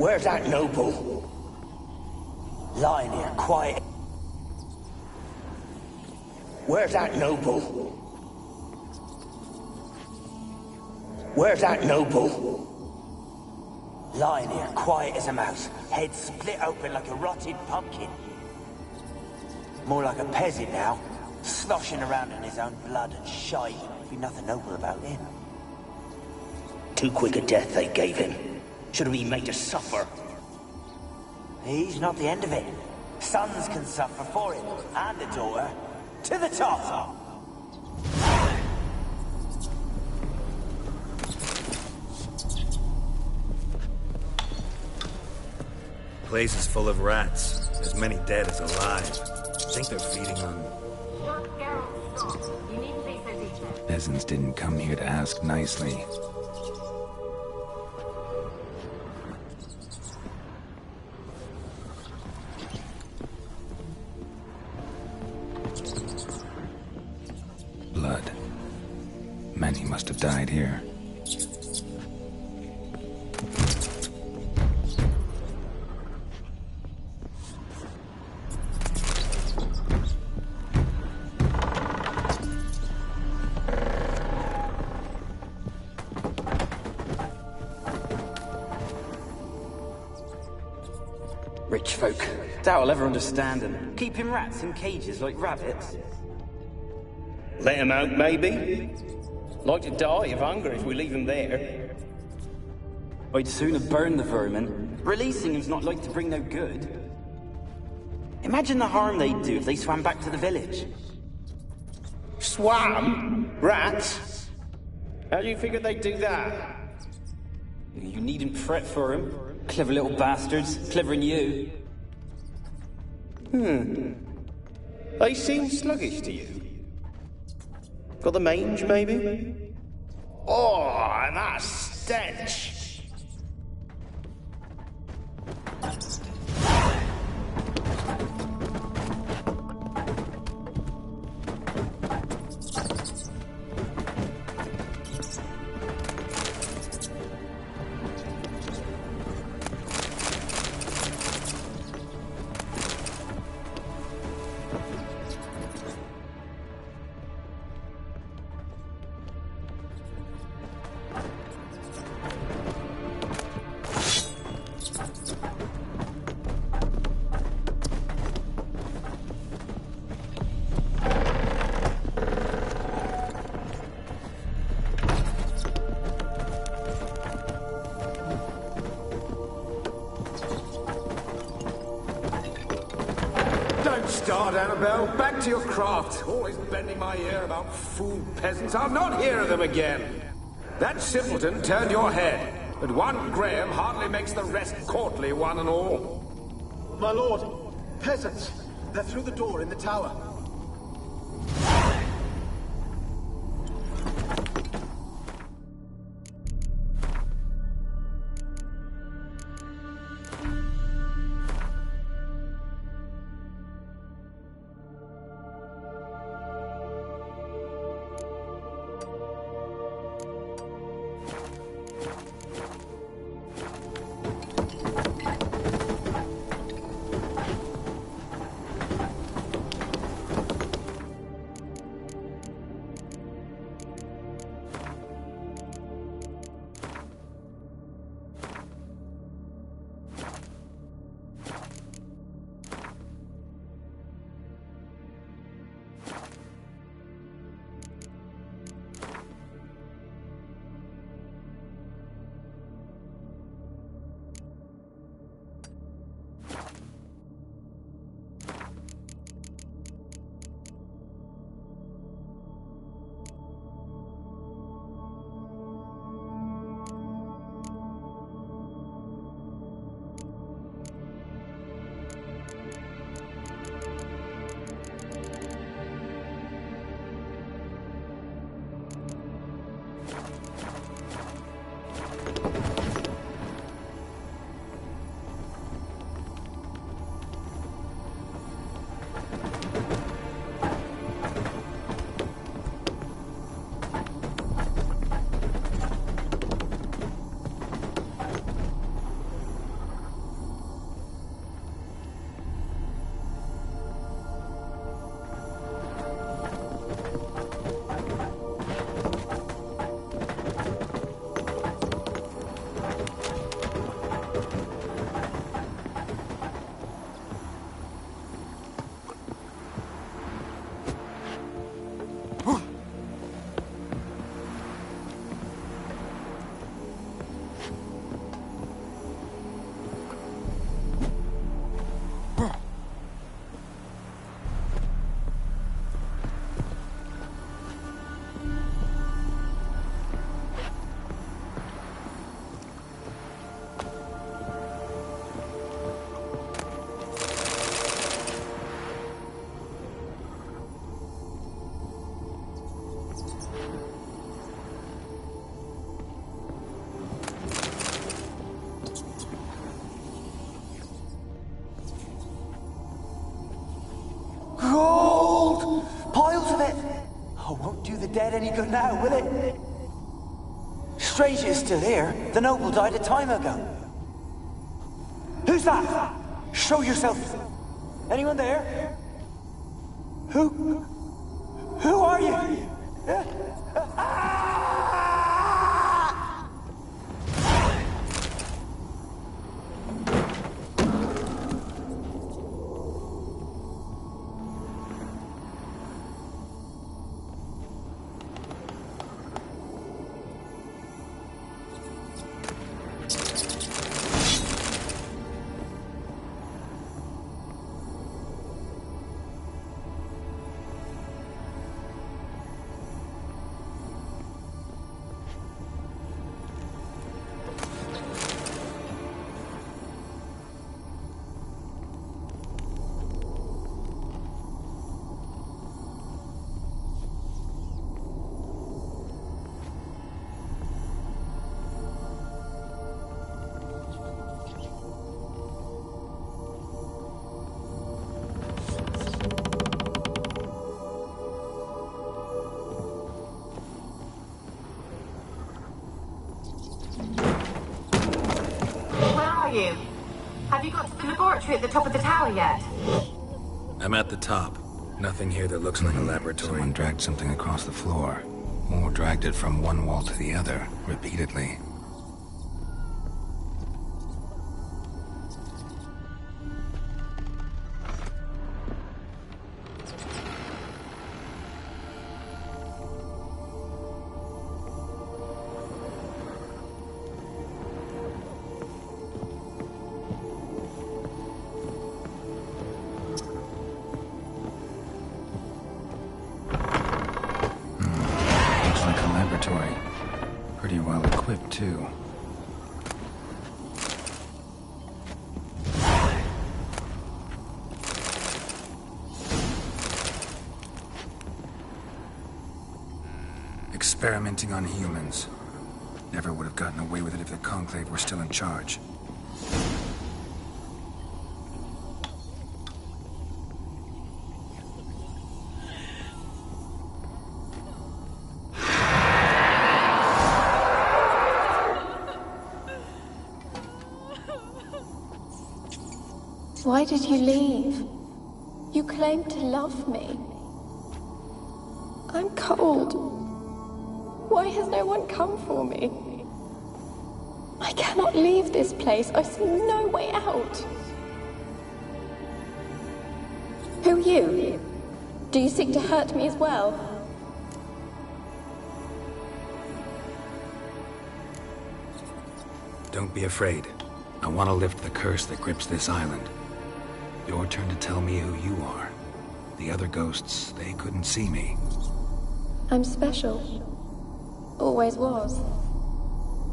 Where's that noble? Lying here, quiet. Where's that noble? Where's that noble? Lying here, quiet as a mouse, head split open like a rotted pumpkin. More like a peasant now, sloshing around in his own blood and shite. Be nothing noble about him. Too quick a death they gave him. Should have been made to suffer. He's not the end of it. Sons can suffer for him, and a daughter. To the top! The place is full of rats. As many dead as alive. I think they're feeding on... Peasants didn't come here to ask nicely. Blood. Many must have died here. Rich folk. Doubt I'll ever understand them. Keeping rats in cages like rabbits. Let him out, maybe? Like to die of hunger if we leave him there. I'd sooner burn the vermin. Releasing him's not like to bring no good. Imagine the harm they'd do if they swam back to the village. Swam? Rats? How do you figure they'd do that? You needn't fret for him. Clever little bastards. Clever than you. They seem sluggish to you. Got the mange, maybe? Oh, and that stench! Start, Annabelle. Back to your craft. Always bending my ear about fool peasants. I'll not hear of them again. That simpleton turned your head, but one Graham hardly makes the rest courtly, one and all. My lord, peasants. They're through the door in the tower. dead any good now, will it? Strange it's still here. The noble died a time ago. Who's that? Show yourself. Anyone there? Who are you? Have you got to the laboratory at the top of the tower yet? I'm at the top. Nothing here that looks like a laboratory. Someone dragged something across the floor. Or dragged it from one wall to the other, repeatedly. Pretty well equipped, too. Experimenting on humans. Never would have gotten away with it if the Conclave were still in charge. Why did you leave? You claimed to love me. I'm cold. Why has no one come for me? I cannot leave this place. I see no way out. Who are you? Do you seek to hurt me as well? Don't be afraid. I want to lift the curse that grips this island. Your turn to tell me who you are. The other ghosts, they couldn't see me. I'm special. Always was.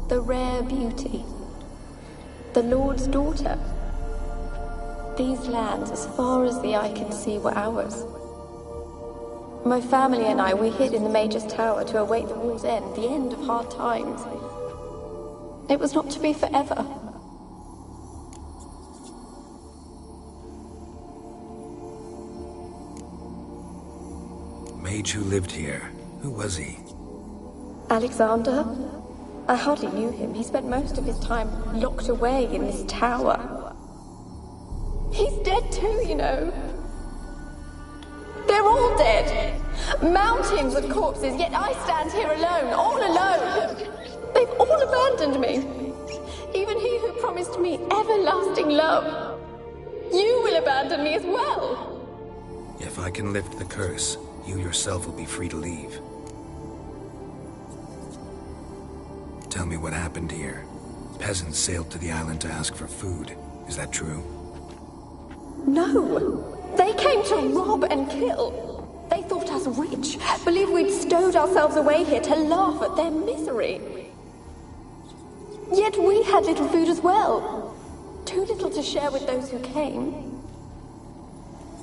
The rare beauty. The Lord's daughter. These lands, as far as the eye can see, were ours. My family and I, we hid in the Major's Tower to await the war's end, the end of hard times. It was not to be forever. Mage who lived here. Who was he? Alexander? I hardly knew him. He spent most of his time locked away in this tower. He's dead too, you know. They're all dead. Mountains of corpses, yet I stand here alone, all alone. They've all abandoned me. Even he who promised me everlasting love. You will abandon me as well. If I can lift the curse, you yourself will be free to leave. Tell me what happened here. Peasants sailed to the island to ask for food. Is that true? No. They came to rob and kill. They thought us rich, believed we'd stowed ourselves away here to laugh at their misery. Yet we had little food as well. Too little to share with those who came.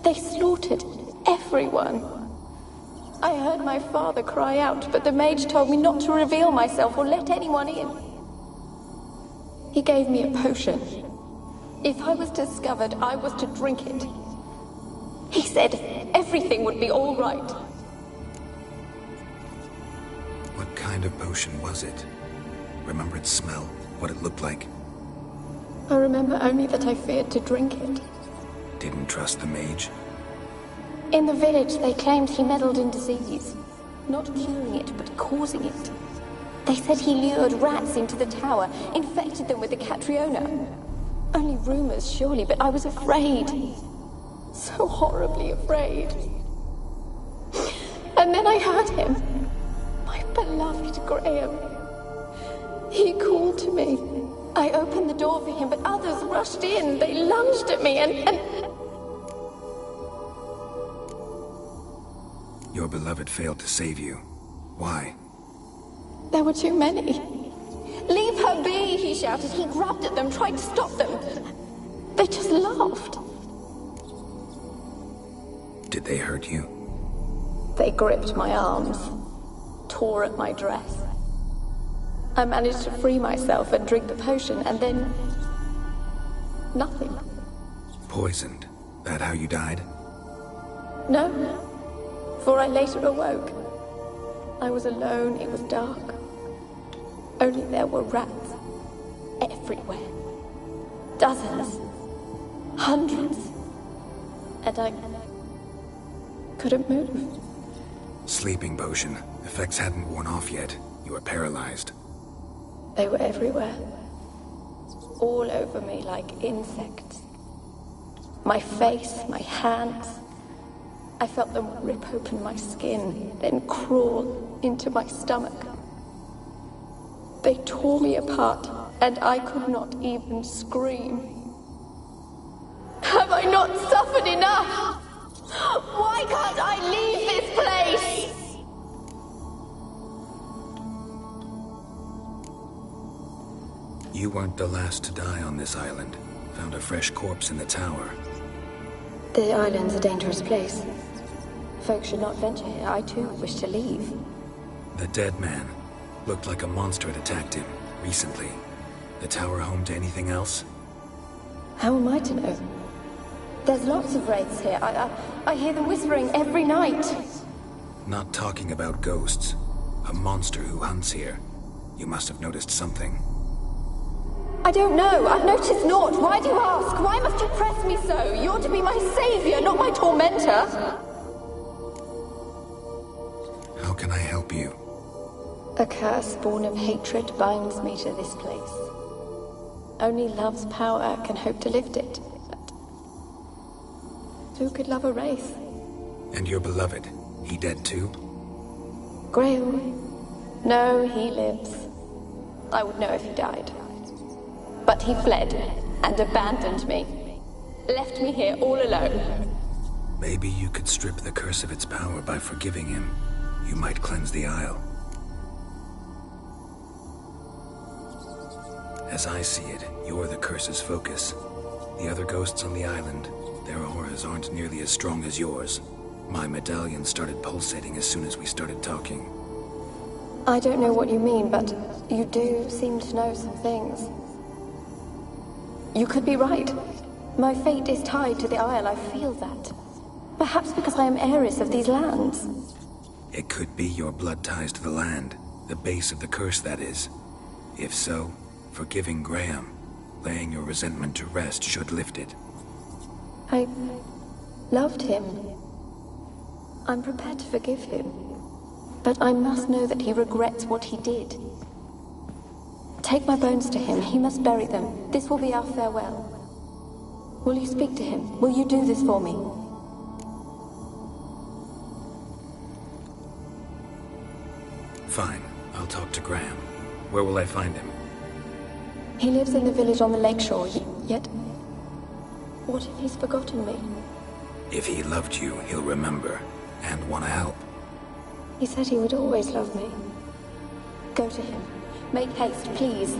They slaughtered everyone. I heard my father cry out, but the mage told me not to reveal myself or let anyone in. He gave me a potion. If I was discovered, I was to drink it. He said everything would be all right. kind of potion was it? Remember its smell? What it looked like? I remember only that I feared to drink it. Didn't trust the mage? In the village, they claimed he meddled in disease. Not curing it, but causing it. They said he lured rats into the tower, infected them with the Catriona. Only rumors, surely, but I was afraid. So horribly afraid. And then I heard him. My beloved Graham. He called to me. I opened the door for him, but others rushed in. They lunged at me and... Your beloved failed to save you. Why? There were too many. Leave her be, he shouted. He grabbed at them, tried to stop them. They just laughed. Did they hurt you? They gripped my arms, tore at my dress. I managed to free myself and drink the potion, and then... nothing. Poisoned? That how you died? No, for I later awoke. I was alone, it was dark. Only there were rats. Everywhere. Dozens. Hundreds. And I... couldn't move. Sleeping potion. Effects hadn't worn off yet. You were paralyzed. They were everywhere. All over me like insects. My face, my hands. I felt them rip open my skin, then crawl into my stomach. They tore me apart, and I could not even scream. Have I not suffered enough? Why can't I leave this place? You weren't the last to die on this island. Found a fresh corpse in the tower. The island's a dangerous place. Folks should not venture here. I too wish to leave. The dead man. Looked like a monster had attacked him, recently. The tower home to anything else? How am I to know? There's lots of wraiths here. I hear them whispering every night. Not talking about ghosts. A monster who hunts here. You must have noticed something. I don't know. I've noticed naught. Why do you ask? Why must you press me so? You're to be my savior, not my tormentor. How can I help you? A curse born of hatred binds me to this place. Only love's power can hope to lift it. But who could love a wraith? And your beloved, he dead too? Grail? No, he lives. I would know if he died. But he fled and abandoned me. Left me here all alone. Maybe you could strip the curse of its power by forgiving him. You might cleanse the Isle. As I see it, you're the curse's focus. The other ghosts on the island, their auras aren't nearly as strong as yours. My medallion started pulsating as soon as we started talking. I don't know what you mean, but you do seem to know some things. You could be right. My fate is tied to the Isle, I feel that. Perhaps because I am heiress of these lands. It could be your blood ties to the land, the base of the curse, that is. If so, forgiving Graham, laying your resentment to rest should lift it. I loved him. I'm prepared to forgive him. But I must know that he regrets what he did. Take my bones to him. He must bury them. This will be our farewell. Will you speak to him? Will you do this for me? Fine. I'll talk to Graham. Where will I find him? He lives in the village on the lakeshore, yet... what if he's forgotten me? If he loved you, he'll remember, and want to help. He said he would always love me. Go to him. Make haste, please.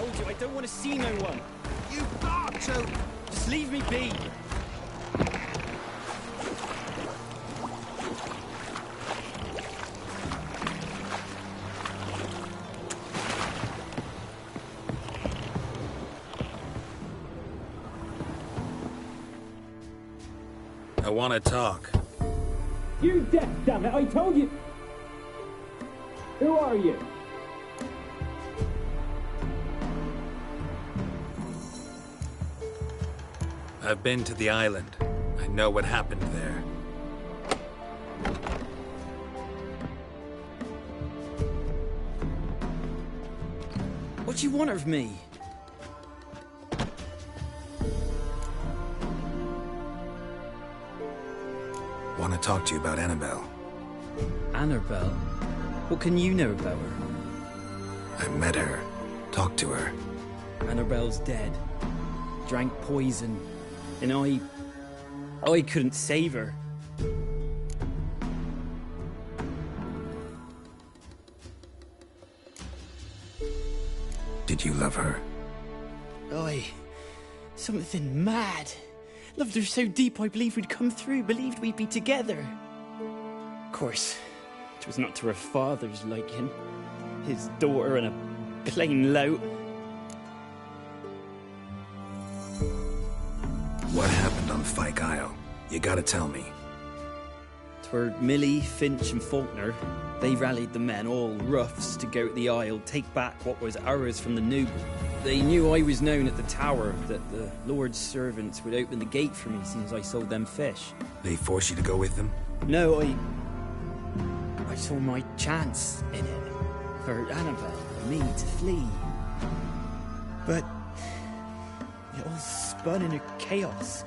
told you, I don't want to see no one. You've got to. Just leave me be. I want to talk. You're deaf, damn it! I told you. Who are you? I've been to the island. I know what happened there. What do you want of me? Want to talk to you about Annabelle. Annabelle? What can you know about her? I met her. Talked to her. Annabelle's dead. Drank poison. And I couldn't save her. Did you love her? Something mad. Loved her so deep I believed we'd come through, believed we'd be together. Of course, it was not to her father's liking. His daughter and a plain lout. What happened on Fyke Isle? You gotta tell me. 'Twere Millie, Finch and Faulkner. They rallied the men, all roughs, to go to the Isle, take back what was ours from the noble. They knew I was known at the tower, that the Lord's servants would open the gate for me since I sold them fish. They forced you to go with them? No, I saw my chance in it. For Annabelle and me to flee. But it all spun in a chaos.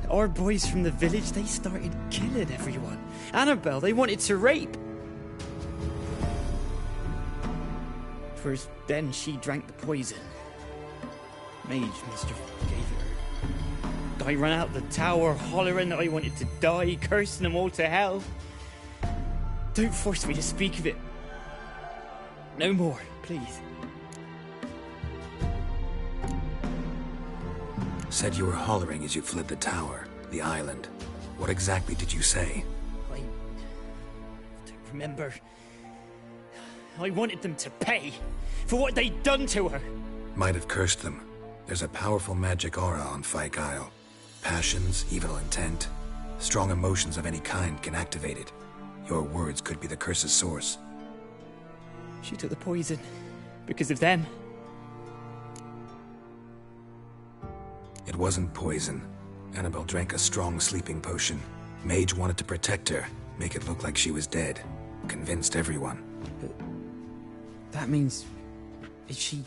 Our boys from the village, they started killing everyone. Annabelle, they wanted to rape. 'Twas then she drank the poison. Mage must have gave her. I ran out the tower, hollering that I wanted to die, cursing them all to hell. Don't force me to speak of it. No more, please. Said you were hollering as you fled the tower, the island. What exactly did you say? I don't remember. I wanted them to pay for what they'd done to her. Might have cursed them. There's a powerful magic aura on Fyke Isle. Passions, evil intent, strong emotions of any kind can activate it. Your words could be the curse's source. She took the poison because of them. It wasn't poison. Annabelle drank a strong sleeping potion. Mage wanted to protect her, make it look like she was dead. Convinced everyone. But that means... Is she...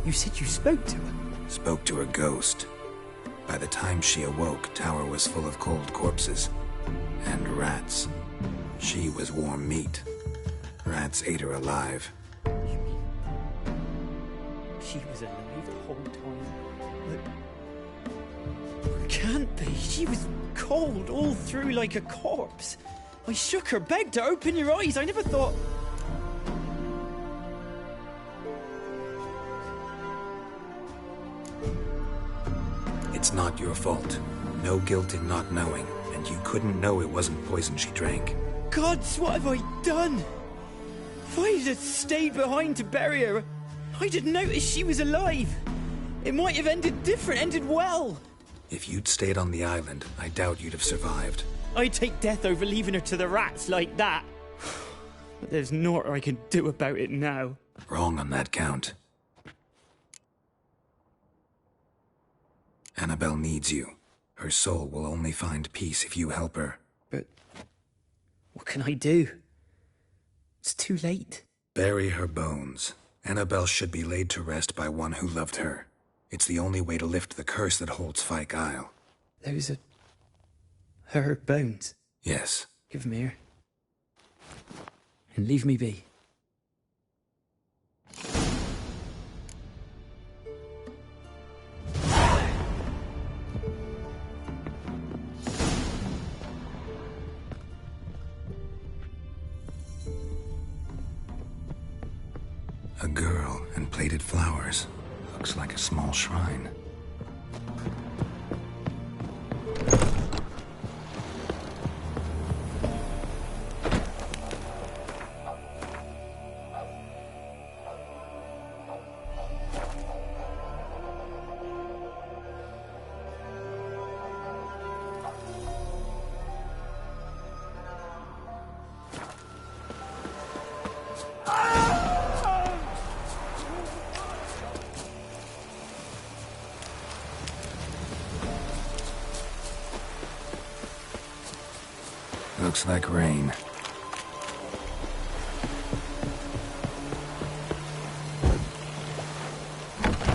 You said you spoke to her? Spoke to her ghost. By the time she awoke, tower was full of cold corpses. And rats. She was warm meat. Rats ate her alive. You mean... She was alive the whole time? It can't be. She was cold all through like a corpse. I shook her, begged her, open your eyes. I never thought... It's not your fault. No guilt in not knowing, and you couldn't know it wasn't poison she drank. Gods, what have I done? If I had stayed behind to bury her, I didn't notice she was alive. It might have ended different, ended well. If you'd stayed on the island, I doubt you'd have survived. I'd take death over leaving her to the rats like that. But there's naught I can do about it now. Wrong on that count. Annabelle needs you. Her soul will only find peace if you help her. But what can I do? It's too late. Bury her bones. Annabelle should be laid to rest by one who loved her. It's the only way to lift the curse that holds Fyke Isle. Those are... her bones? Yes. Give them here. And leave me be. A girl and plated flowers. Looks like a small shrine. Looks like rain.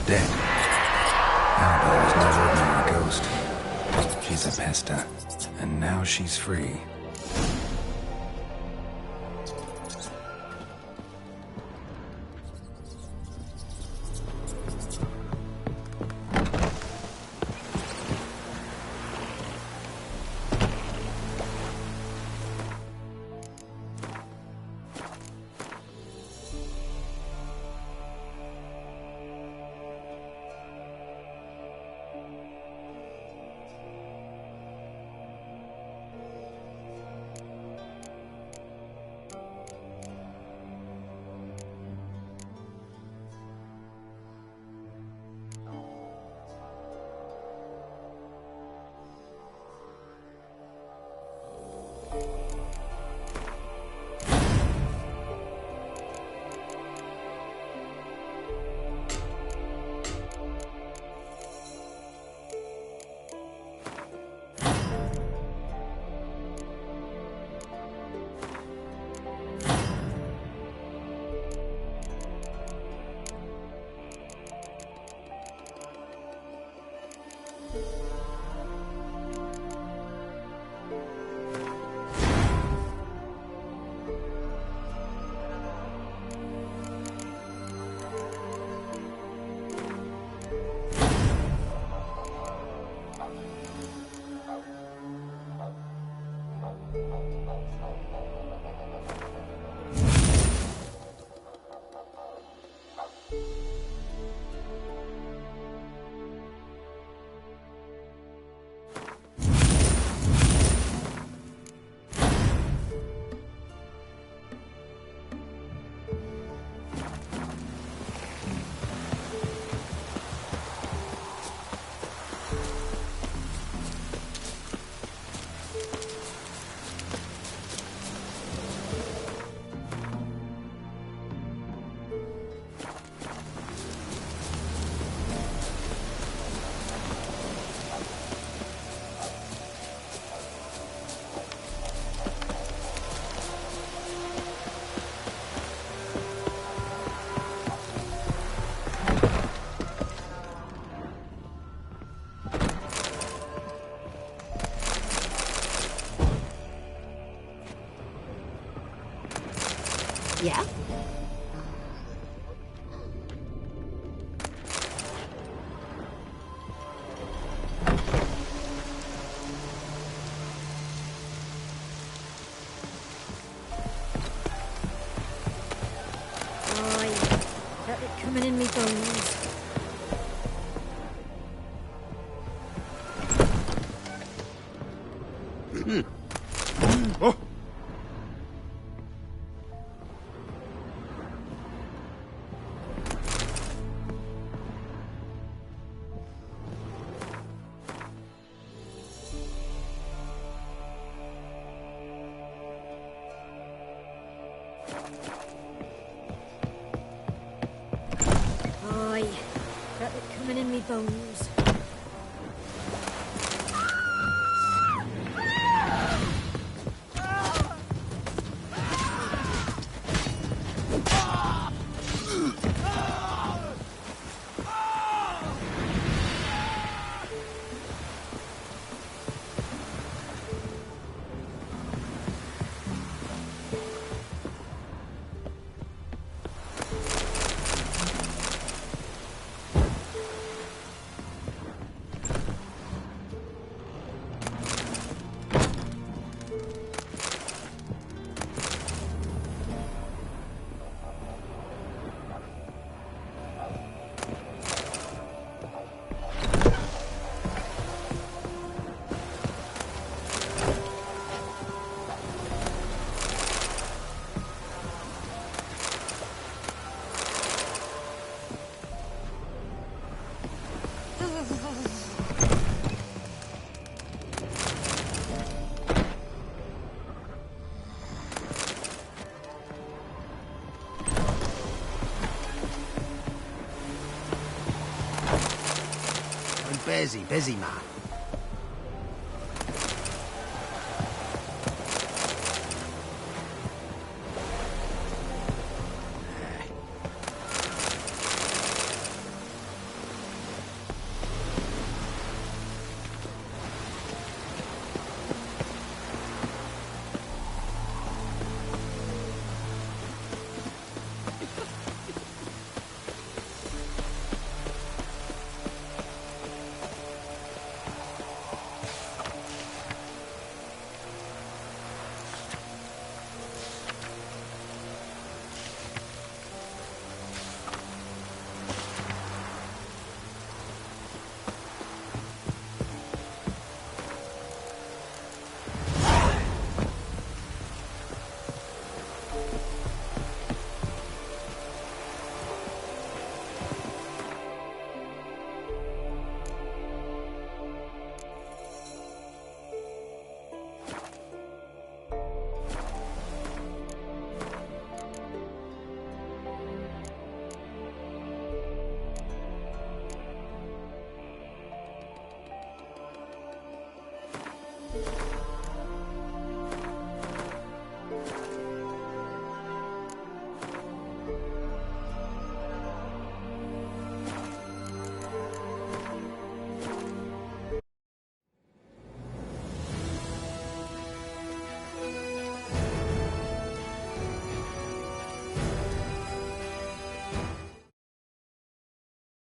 Dead. Annabelle was no ordinary ghost. She's a pesta, and now she's free. Yeah? I felt it coming in me bones. Oh! I felt it coming in me bones. Busy, busy man.